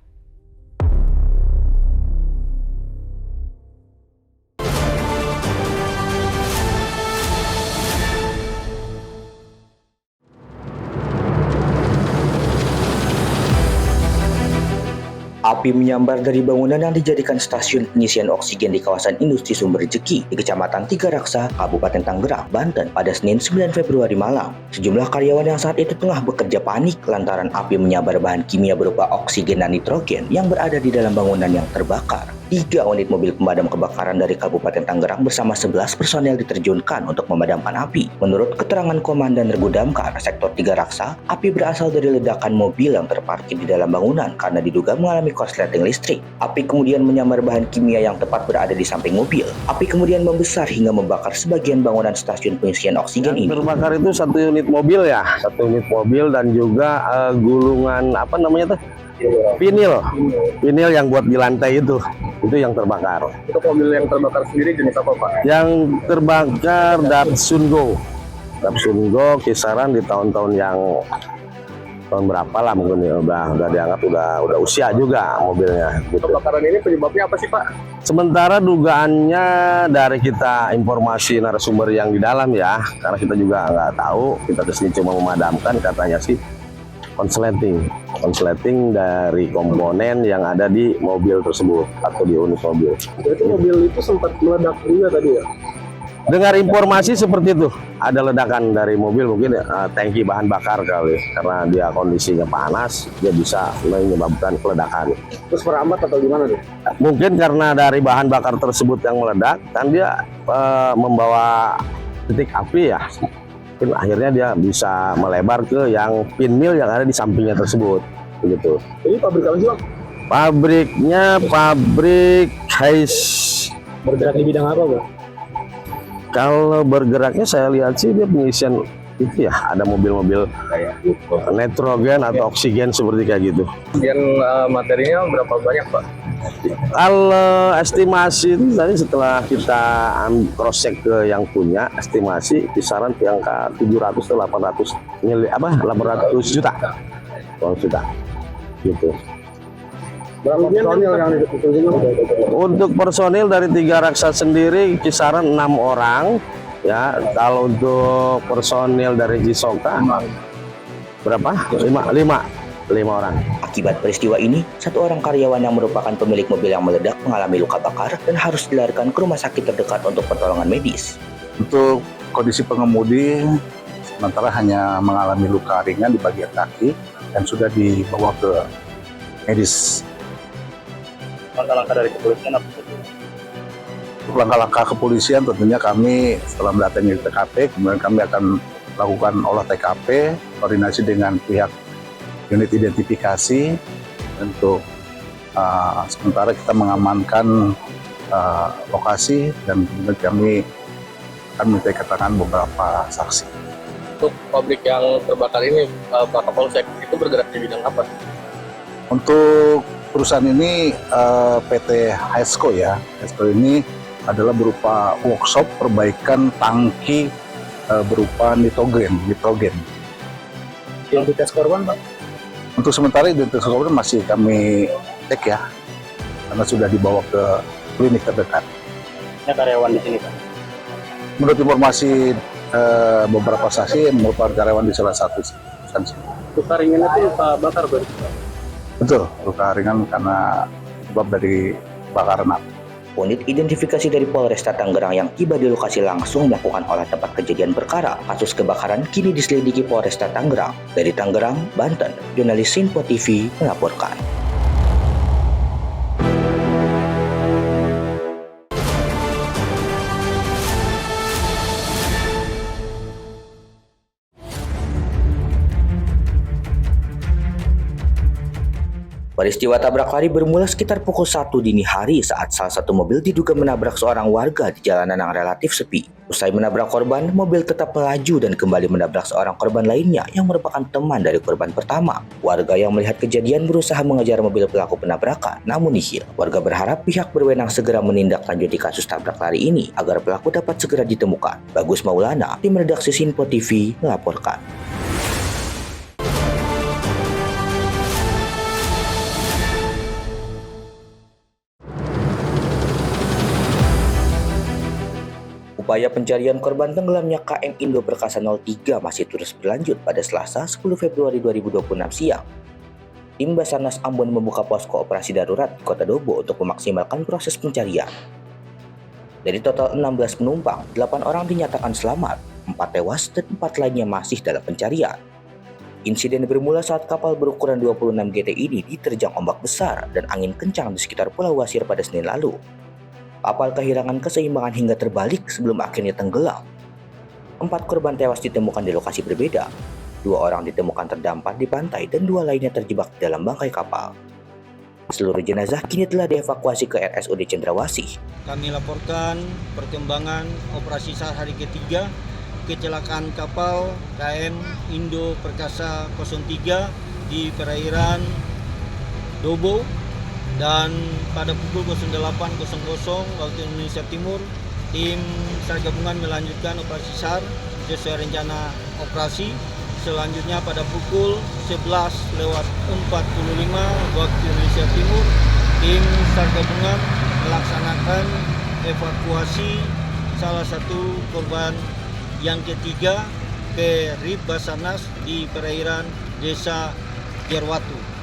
Api menyambar dari bangunan yang dijadikan stasiun pengisian oksigen di kawasan industri Sumber Rejeki di Kecamatan Tiga Raksa, Kabupaten Tangerang, Banten pada Senin 9 Februari malam. Sejumlah karyawan yang saat itu tengah bekerja panik lantaran api menyambar bahan kimia berupa oksigen dan nitrogen yang berada di dalam bangunan yang terbakar. 3 unit mobil pemadam kebakaran dari Kabupaten Tangerang bersama 11 personel diterjunkan untuk memadamkan api. Menurut keterangan Komandan Regu Damkar Sektor Tiga Raksa, api berasal dari ledakan mobil yang terparkir di dalam bangunan karena diduga mengalami korsleting listrik. Api kemudian menyambar bahan kimia yang tepat berada di samping mobil. Api kemudian membesar hingga membakar sebagian bangunan stasiun pengisian oksigen ini. Terbakar itu 1 unit mobil ya, 1 unit mobil dan juga gulungan apa namanya tuh? Vinil yang buat di lantai itu yang terbakar. Untuk mobil yang terbakar sendiri jenis apa, Pak? Yang terbakar Datsun Go kisaran di tahun-tahun yang tahun berapa lah mungkin ya, udah dianggap udah usia juga mobilnya gitu. Kebakaran ini penyebabnya apa sih, Pak? Sementara dugaannya dari kita informasi narasumber yang di dalam ya, karena kita juga nggak tahu, kita kesini cuma memadamkan, katanya sih konsleting dari komponen yang ada di mobil tersebut atau di unit mobil. Jadi mobil itu sempat meledak juga tadi ya? Dengar informasi seperti itu, ada ledakan dari mobil mungkin tangki bahan bakar kali, karena dia kondisinya panas, dia bisa menyebabkan ledakan. Terus merambat atau gimana nih? Mungkin karena dari bahan bakar tersebut yang meledak, kan dia membawa titik api ya. Mungkin akhirnya dia bisa melebar ke yang pinmill yang ada di sampingnya tersebut, begitu. Jadi pabrik apa sih, Pak? Pabriknya pabrik Hais. Bergerak di bidang apa, Pak? Kalau bergeraknya saya lihat sih dia pengisian itu ya, ada mobil-mobil nitrogen atau oksigen seperti kayak gitu. Kemudian materinya berapa banyak, Pak? Kalau estimasi itu tadi setelah kita cross check ke yang punya, estimasi kisaran di angka 700 atau 800 juta. Gitu. Berapa personil yang dibutuhkan? Untuk personil dari Tiga Raksa sendiri kisaran 6 orang ya. Kalau untuk personil dari Jisoka berapa? 5 orang. Akibat peristiwa ini, 1 orang karyawan yang merupakan pemilik mobil yang meledak mengalami luka bakar dan harus dilarikan ke rumah sakit terdekat untuk pertolongan medis. Untuk kondisi pengemudi sementara hanya mengalami luka ringan di bagian kaki dan sudah dibawa ke medis. Langkah-langkah dari kepolisian apa? Langkah-langkah kepolisian tentunya kami setelah mendatangi TKP, kemudian kami akan melakukan olah TKP, koordinasi dengan pihak unit identifikasi untuk Sementara kita mengamankan lokasi dan kemudian kami akan minta keterangan beberapa saksi. Untuk pabrik yang terbakar ini, Pak Kapolsek itu bergerak di bidang apa? Untuk perusahaan ini PT Haesco ya. Haesco ini adalah berupa workshop perbaikan tangki berupa nitrogen. Identitas korban, Pak? Untuk sementara identitas korban masih kami cek ya, karena sudah dibawa ke klinik terdekat. Ini karyawan di sini, Pak? Menurut informasi beberapa saksi merupakan karyawan di salah satu instansi. Luka ringan itu bakar berarti? Betul, luka ringan karena sebab dari bakaran api. Unit identifikasi dari Polresta Tangerang yang tiba di lokasi langsung melakukan olah tempat kejadian perkara kasus kebakaran kini diselidiki Polresta Tangerang. Dari Tangerang, Banten, jurnalis Sinpo TV melaporkan. Peristiwa tabrak lari bermula sekitar pukul 1 dini hari saat salah satu mobil diduga menabrak seorang warga di jalanan yang relatif sepi. Usai menabrak korban, mobil tetap melaju dan kembali menabrak seorang korban lainnya yang merupakan teman dari korban pertama. Warga yang melihat kejadian berusaha mengejar mobil pelaku penabrakan, namun nihil. Warga berharap pihak berwenang segera menindaklanjuti kasus tabrak lari ini agar pelaku dapat segera ditemukan. Bagus Maulana, tim redaksi Sinpo TV melaporkan. Upaya pencarian korban tenggelamnya KM Indo Perkasa 03 masih terus berlanjut pada Selasa 10 Februari 2026 siang. Tim Basarnas Ambon membuka posko operasi darurat di Kota Dobo untuk memaksimalkan proses pencarian. Dari total 16 penumpang, 8 orang dinyatakan selamat, 4 tewas dan 4 lainnya masih dalam pencarian. Insiden bermula saat kapal berukuran 26 GT ini diterjang ombak besar dan angin kencang di sekitar Pulau Wasir pada Senin lalu. Kapal kehilangan keseimbangan hingga terbalik sebelum akhirnya tenggelam. 4 korban tewas ditemukan di lokasi berbeda. 2 orang ditemukan terdampar di pantai dan 2 lainnya terjebak di dalam bangkai kapal. Seluruh jenazah kini telah dievakuasi ke RSUD Cendrawasih. Kami laporkan perkembangan operasi SAR hari ketiga kecelakaan kapal KM Indo Perkasa 03 di perairan Dobo. Dan pada pukul 08.00 waktu Indonesia Timur, tim SAR gabungan melanjutkan operasi SAR sesuai rencana operasi. Selanjutnya pada pukul 11.45 waktu Indonesia Timur, tim SAR gabungan melaksanakan evakuasi salah satu korban yang ketiga ke RIB Basarnas di perairan Desa Jerwatu.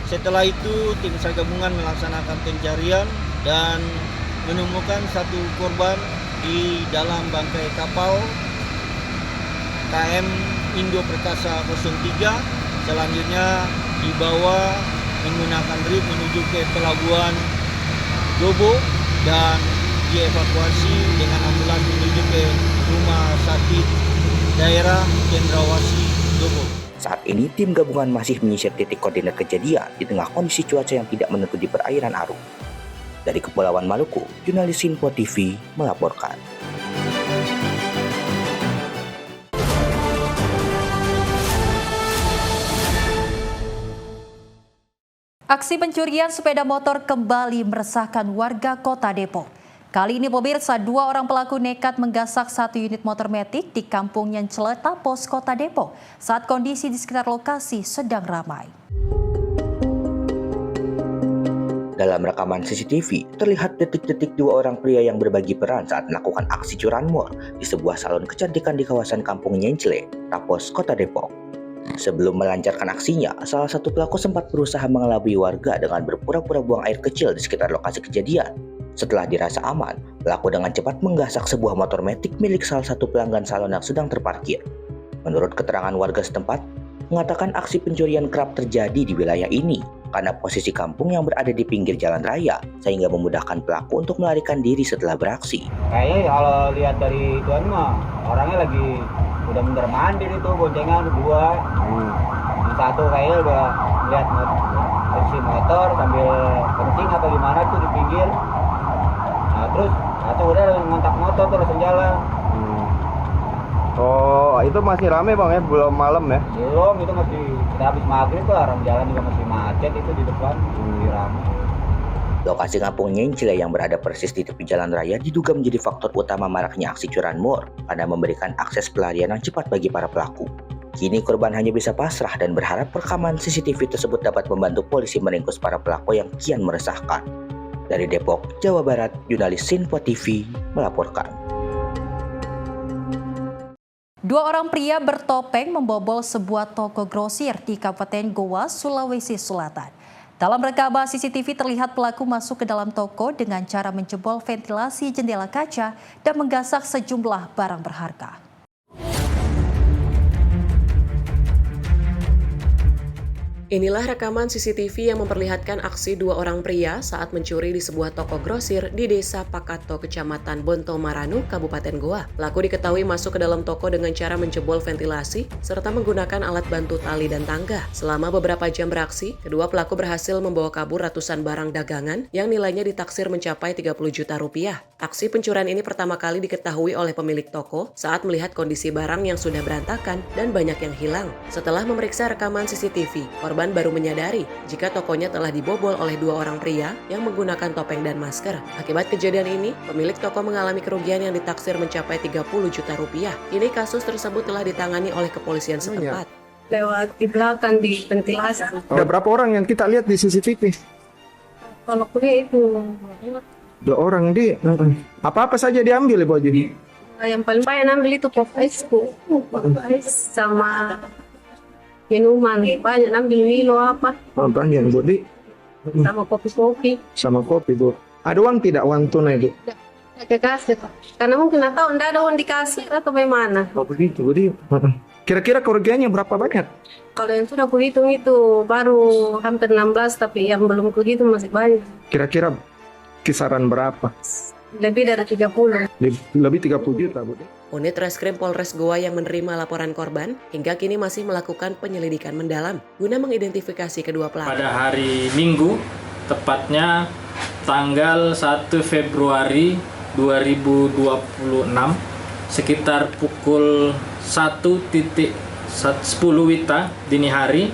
Setelah itu, tim SAR gabungan melaksanakan pencarian dan menemukan satu korban di dalam bangkai kapal KM Indo Perkasa 03. Selanjutnya dibawa menggunakan RIB menuju ke pelabuhan Dobo dan dievakuasi dengan ambulans menuju ke rumah sakit daerah Cendrawasih Dobo. Saat ini tim gabungan masih menyisir titik koordinat kejadian di tengah kondisi cuaca yang tidak menentu di perairan Aru. Dari Kepulauan Maluku, jurnalis Sinpo TV melaporkan. Aksi pencurian sepeda motor kembali meresahkan warga Kota Depok. Kali ini pemirsa, 2 orang pelaku nekat menggasak 1 unit motor metik di kampung Nyencele, Tapos, Kota Depok saat kondisi di sekitar lokasi sedang ramai. Dalam rekaman CCTV, terlihat detik-detik 2 orang pria yang berbagi peran saat melakukan aksi curanmor di sebuah salon kecantikan di kawasan kampung Nyencele, Tapos, Kota Depok. Sebelum melancarkan aksinya, salah satu pelaku sempat berusaha mengelabui warga dengan berpura-pura buang air kecil di sekitar lokasi kejadian. Setelah dirasa aman, pelaku dengan cepat menggasak sebuah motor metik milik salah satu pelanggan salon yang sedang terparkir. Menurut keterangan warga setempat, mengatakan aksi pencurian kerap terjadi di wilayah ini karena posisi kampung yang berada di pinggir jalan raya sehingga memudahkan pelaku untuk melarikan diri setelah beraksi. Kayaknya kalau lihat dari tuan mah orangnya lagi udah bener mandir itu, boncengan 2. Yang satu kayaknya udah lihat kondisi motor sambil mana tuh di pinggir. Nah terus udah ngontak motor tuh langsung jalan. Oh, itu masih rame bang ya, belum malam ya? Belum, itu masih kita habis maghrib lah, orang jalan juga masih macet itu di depan, masih ramai. Lokasi kampung Nyencile yang berada persis di tepi jalan raya diduga menjadi faktor utama maraknya aksi curanmor karena memberikan akses pelarian yang cepat bagi para pelaku. Kini korban hanya bisa pasrah dan berharap rekaman CCTV tersebut dapat membantu polisi meringkus para pelaku yang kian meresahkan. Dari Depok, Jawa Barat, jurnalis Sinpo TV melaporkan. Dua orang pria bertopeng membobol sebuah toko grosir di Kabupaten Goa, Sulawesi Selatan. Dalam rekaman CCTV terlihat pelaku masuk ke dalam toko dengan cara menjebol ventilasi jendela kaca dan menggasak sejumlah barang berharga. Inilah rekaman CCTV yang memperlihatkan aksi dua orang pria saat mencuri di sebuah toko grosir di Desa Pakato, Kecamatan Bonto Maranu, Kabupaten Goa. Pelaku diketahui masuk ke dalam toko dengan cara menjebol ventilasi serta menggunakan alat bantu tali dan tangga. Selama beberapa jam beraksi, kedua pelaku berhasil membawa kabur ratusan barang dagangan yang nilainya ditaksir mencapai 30 juta rupiah. Aksi pencurian ini pertama kali diketahui oleh pemilik toko saat melihat kondisi barang yang sudah berantakan dan banyak yang hilang. Setelah memeriksa rekaman CCTV, korban baru menyadari jika tokonya telah dibobol oleh dua orang pria yang menggunakan topeng dan masker. Akibat kejadian ini, pemilik toko mengalami kerugian yang ditaksir mencapai 30 juta rupiah. Kini kasus tersebut telah ditangani oleh kepolisian setempat. Lewat di belakang di ventilasi. Ada berapa orang yang kita lihat di CCTV? Kalau kuliah itu 2 orang di apa saja diambil ya Bu Haji? yang paling banyak ambil itu pop ice sama minuman, banyak ambil Milo apa. Oh, banyak Bu di. Sama kopi-kopi. Sama kopi Bu. Ada uang tidak, uang tunai Bu? Tidak kasih Pak. Karena mungkin tahu tidak ada uang dikasih atau bagaimana. Oh begitu Bu di. Kira-kira kerugiannya berapa banyak? Kalau yang sudah kuhitung itu baru hampir 16, tapi yang belum kuhitung masih banyak. Kira-kira kisaran berapa? Lebih dari 30. Lebih 30 juta Bu. Unit Reskrim Polres Goa yang menerima laporan korban hingga kini masih melakukan penyelidikan mendalam guna mengidentifikasi kedua pelaku. Pada hari Minggu, tepatnya tanggal 1 Februari 2026, sekitar pukul 1.10 WITA dini hari,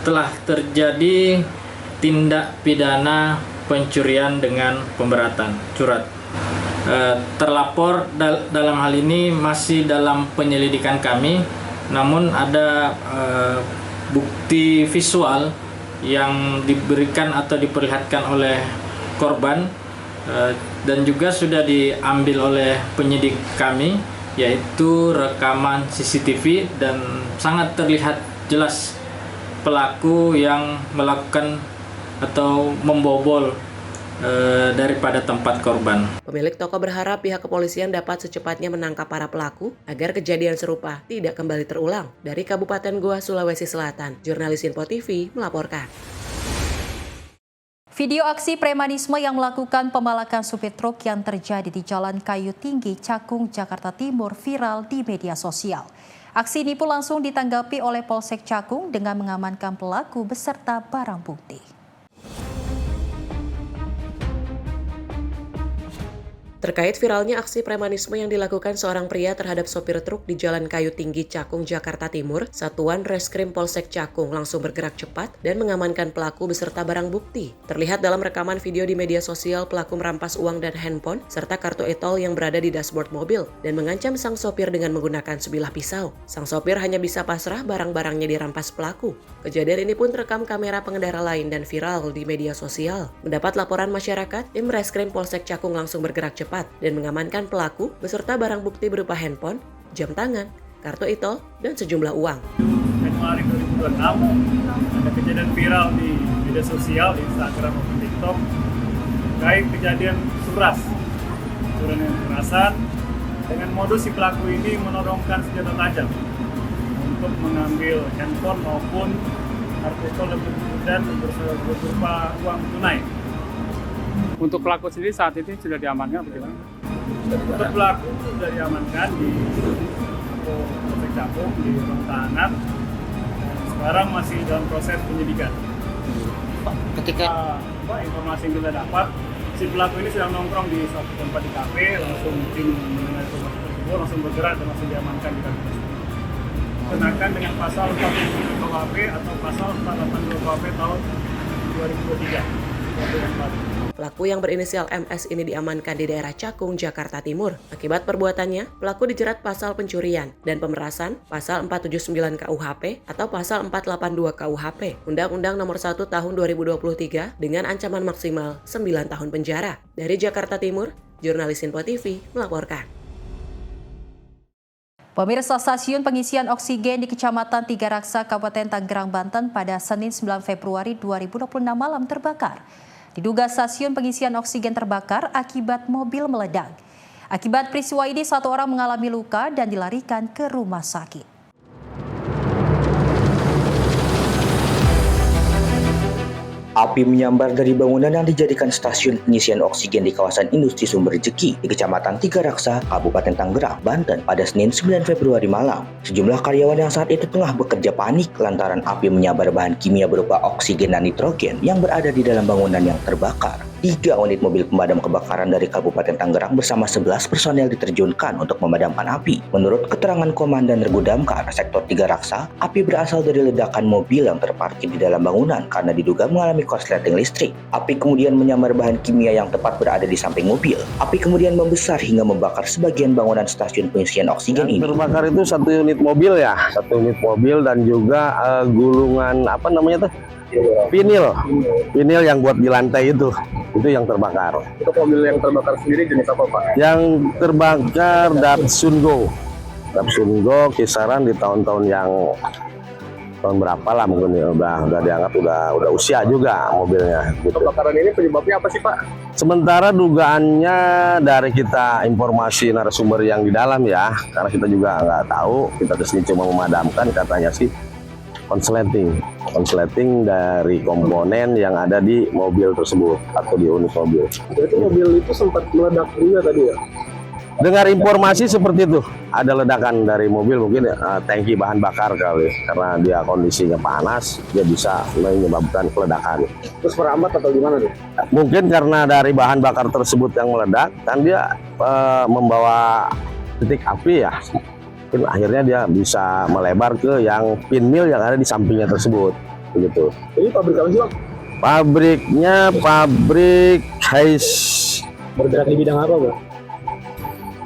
telah terjadi tindak pidana pencurian dengan pemberatan curat. Terlapor dalam hal ini masih dalam penyelidikan kami, namun ada bukti visual yang diberikan atau diperlihatkan oleh korban dan juga sudah diambil oleh penyidik kami, yaitu rekaman CCTV, dan sangat terlihat jelas pelaku yang melakukan atau membobol daripada tempat korban. Pemilik toko berharap pihak kepolisian dapat secepatnya menangkap para pelaku agar kejadian serupa tidak kembali terulang. Dari Kabupaten Goa, Sulawesi Selatan, jurnalis Sinpo TV melaporkan. Video aksi premanisme yang melakukan pemalakan supir truk yang terjadi di Jalan Kayu Tinggi, Cakung, Jakarta Timur viral di media sosial. Aksi ini pun langsung ditanggapi oleh Polsek Cakung dengan mengamankan pelaku beserta barang bukti. Terkait viralnya aksi premanisme yang dilakukan seorang pria terhadap sopir truk di Jalan Kayu Tinggi, Cakung, Jakarta Timur, Satuan Reskrim Polsek Cakung langsung bergerak cepat dan mengamankan pelaku beserta barang bukti. Terlihat dalam rekaman video di media sosial, pelaku merampas uang dan handphone serta kartu e-tol yang berada di dashboard mobil dan mengancam sang sopir dengan menggunakan sebilah pisau. Sang sopir hanya bisa pasrah, barang-barangnya dirampas pelaku. Kejadian ini pun terekam kamera pengendara lain dan viral di media sosial. Mendapat laporan masyarakat, tim Reskrim Polsek Cakung langsung bergerak cepat dan mengamankan pelaku beserta barang bukti berupa handphone, jam tangan, kartu e-tol, dan sejumlah uang. Januari 2026 ada kejadian viral di media sosial, di Instagram maupun TikTok terkait kejadian suras, pencurian yang kekerasan dengan modus si pelaku ini menodongkan senjata tajam untuk mengambil handphone maupun kartu e-tol dan berupa uang tunai. Untuk pelaku sendiri saat ini sudah diamankan bagaimana? Untuk pelaku sudah diamankan di Polsek Cakung, di ruang tahanan. Sekarang masih dalam proses penyidikan. Ketika informasi yang kita dapat, si pelaku ini sedang nongkrong di suatu tempat di kafe, langsung tim mendengar informasi tersebut langsung bergerak dan langsung diamankan di kafe tersebut. Kenakan dengan pasal 47 KUHP atau pasal 482 KUHP tahun 2023. Pelaku yang berinisial MS ini diamankan di daerah Cakung, Jakarta Timur. Akibat perbuatannya, pelaku dijerat pasal pencurian dan pemerasan, pasal 479 KUHP atau pasal 482 KUHP, Undang-Undang Nomor 1 Tahun 2023 dengan ancaman maksimal 9 tahun penjara. Dari Jakarta Timur, jurnalis Info TV melaporkan. Pemirsa, stasiun pengisian oksigen di Kecamatan Tiga Raksa, Kabupaten Tangerang, Banten pada Senin 9 Februari 2026 malam terbakar. Diduga stasiun pengisian oksigen terbakar akibat mobil meledak. Akibat peristiwa ini, 1 orang mengalami luka dan dilarikan ke rumah sakit. Api menyambar dari bangunan yang dijadikan stasiun pengisian oksigen di kawasan industri Sumber Rejeki di Kecamatan Tiga Raksa, Kabupaten Tangerang, Banten pada Senin 9 Februari malam. Sejumlah karyawan yang saat itu tengah bekerja panik lantaran api menyambar bahan kimia berupa oksigen dan nitrogen yang berada di dalam bangunan yang terbakar. 3 unit mobil pemadam kebakaran dari Kabupaten Tangerang bersama 11 personel diterjunkan untuk memadamkan api. Menurut keterangan Komandan Regu Damkar Sektor Tiga Raksa, api berasal dari ledakan mobil yang terparkir di dalam bangunan karena diduga mengalami korsleting listrik. Api kemudian menyambar bahan kimia yang tepat berada di samping mobil. Api kemudian membesar hingga membakar sebagian bangunan stasiun pengisian oksigen ini. Terbakar itu 1 unit mobil ya, 1 unit mobil dan juga gulungan apa namanya tuh? Vinil yang buat di lantai itu yang terbakar. Untuk mobil yang terbakar sendiri jenis apa, Pak? Yang terbakar Datsun Go kisaran di tahun-tahun yang tahun berapa lah mungkin ya, udah dianggap udah usia juga mobilnya. Gitu. Kebakaran ini penyebabnya apa sih, Pak? Sementara dugaannya dari kita informasi narasumber yang di dalam ya, karena kita juga nggak tahu, kita kesini cuma memadamkan, katanya sih konsleting dari komponen yang ada di mobil tersebut atau di unit mobil. Jadi mobil itu sempat meledak juga tadi ya? Dengar informasi seperti itu, ada ledakan dari mobil mungkin tangki bahan bakar kali, karena dia kondisinya panas, dia bisa menyebabkan ledakan. Terus merambat atau gimana nih? Mungkin karena dari bahan bakar tersebut yang meledak, kan dia membawa titik api ya. Mungkin akhirnya dia bisa melebar ke yang pin mill yang ada di sampingnya tersebut, begitu. Ini pabrik apa sih, Bang? Pabriknya pabrik Hais. Bergerak di bidang apa, Bang?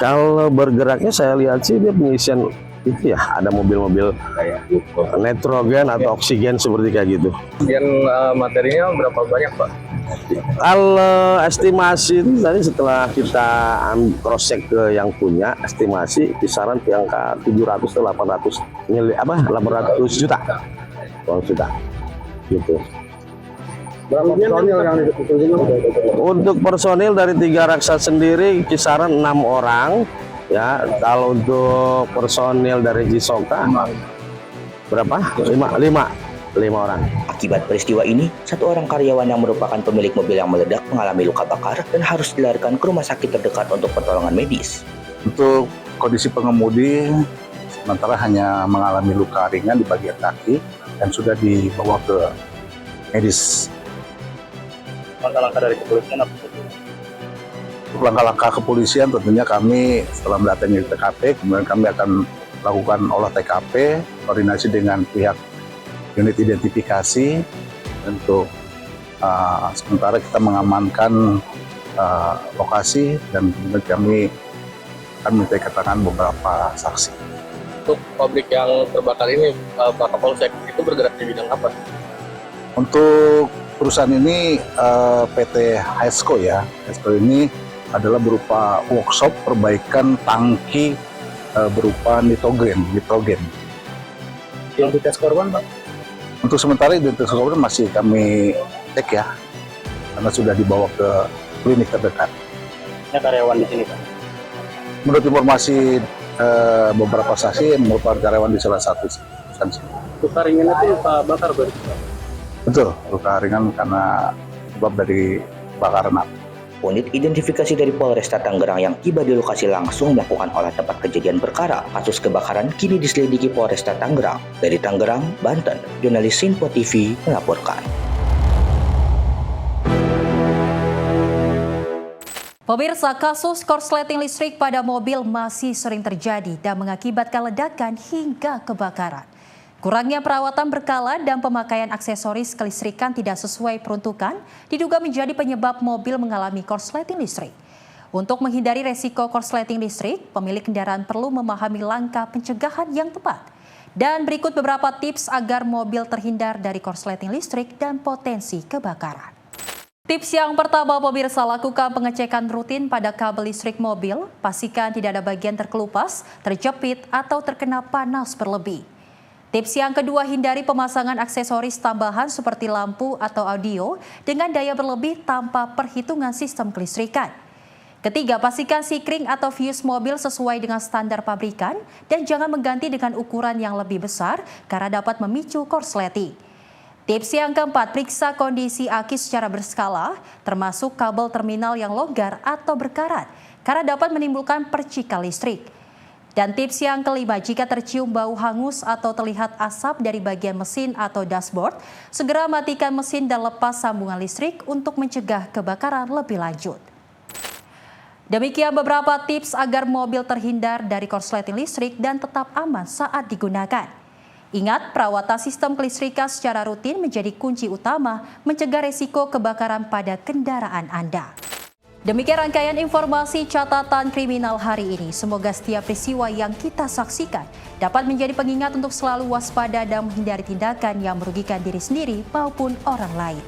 Kalau bergeraknya saya lihat sih dia pengisian itu ya, ada mobil-mobil nitrogen atau oksigen seperti kayak gitu. Kemudian materinya berapa banyak, Pak? Kalau estimasi itu tadi setelah kita cross check ke yang punya, estimasi kisaran di angka 700 atau 800 juta gitu. Berapa personil yang diterjunkan? Untuk personil dari Tiga Raksa sendiri kisaran 6 orang ya. Kalau untuk personil dari Cisoka berapa? 5 orang. Akibat peristiwa ini, 1 orang karyawan yang merupakan pemilik mobil yang meledak mengalami luka bakar dan harus dilarikan ke rumah sakit terdekat untuk pertolongan medis. Untuk kondisi pengemudi, sementara hanya mengalami luka ringan di bagian kaki dan sudah dibawa ke medis. Langkah-langkah dari kepolisian apa? Langkah-langkah kepolisian tentunya kami setelah mendatangi TKP, kemudian kami akan lakukan olah TKP, koordinasi dengan pihak unit identifikasi untuk sementara kita mengamankan lokasi dan kemudian kami akan minta keterangan beberapa saksi. Untuk pabrik yang terbakar ini, Pak Kapolsek itu bergerak di bidang apa? Untuk perusahaan ini PT Haisco ya. Haisco ini adalah berupa workshop perbaikan tangki berupa nitrogen. Identitas korban, Pak? Untuk sementara identitas korban masih kami cek ya, karena sudah dibawa ke klinik terdekat. Ini karyawan di sini, Pak? Menurut informasi beberapa saksi merupakan karyawan di salah satu instansi. Luka ringan itu luka bakar berarti? Betul, luka ringan karena sebab dari bakaran api. Unit identifikasi dari Polresta Tangerang yang tiba di lokasi langsung melakukan olah tempat kejadian perkara. Kasus kebakaran kini diselidiki Polresta Tangerang. Dari Tangerang, Banten, jurnalis Info TV melaporkan. Pemirsa, kasus korsleting listrik pada mobil masih sering terjadi dan mengakibatkan ledakan hingga kebakaran. Kurangnya perawatan berkala dan pemakaian aksesoris kelistrikan tidak sesuai peruntukan diduga menjadi penyebab mobil mengalami korsleting listrik. Untuk menghindari resiko korsleting listrik, pemilik kendaraan perlu memahami langkah pencegahan yang tepat. Dan berikut beberapa tips agar mobil terhindar dari korsleting listrik dan potensi kebakaran. Tips yang pertama, pemirsa, lakukan pengecekan rutin pada kabel listrik mobil. Pastikan tidak ada bagian terkelupas, terjepit, atau terkena panas berlebih. Tips yang kedua, hindari pemasangan aksesoris tambahan seperti lampu atau audio dengan daya berlebih tanpa perhitungan sistem kelistrikan. Ketiga, pastikan sikring atau fuse mobil sesuai dengan standar pabrikan dan jangan mengganti dengan ukuran yang lebih besar karena dapat memicu korsleting. Tips yang keempat, periksa kondisi aki secara berskala, termasuk kabel terminal yang longgar atau berkarat, karena dapat menimbulkan percikan listrik. Dan tips yang kelima, jika tercium bau hangus atau terlihat asap dari bagian mesin atau dashboard, segera matikan mesin dan lepas sambungan listrik untuk mencegah kebakaran lebih lanjut. Demikian beberapa tips agar mobil terhindar dari korsleting listrik dan tetap aman saat digunakan. Ingat, perawatan sistem kelistrikan secara rutin menjadi kunci utama mencegah resiko kebakaran pada kendaraan Anda. Demikian rangkaian informasi catatan kriminal hari ini. Semoga setiap peristiwa yang kita saksikan dapat menjadi pengingat untuk selalu waspada dan menghindari tindakan yang merugikan diri sendiri maupun orang lain.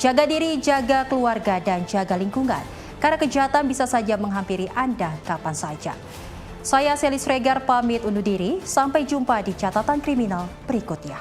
Jaga diri, jaga keluarga, dan jaga lingkungan, karena kejahatan bisa saja menghampiri Anda kapan saja. Saya Selis Regar pamit undur diri, sampai jumpa di catatan kriminal berikutnya.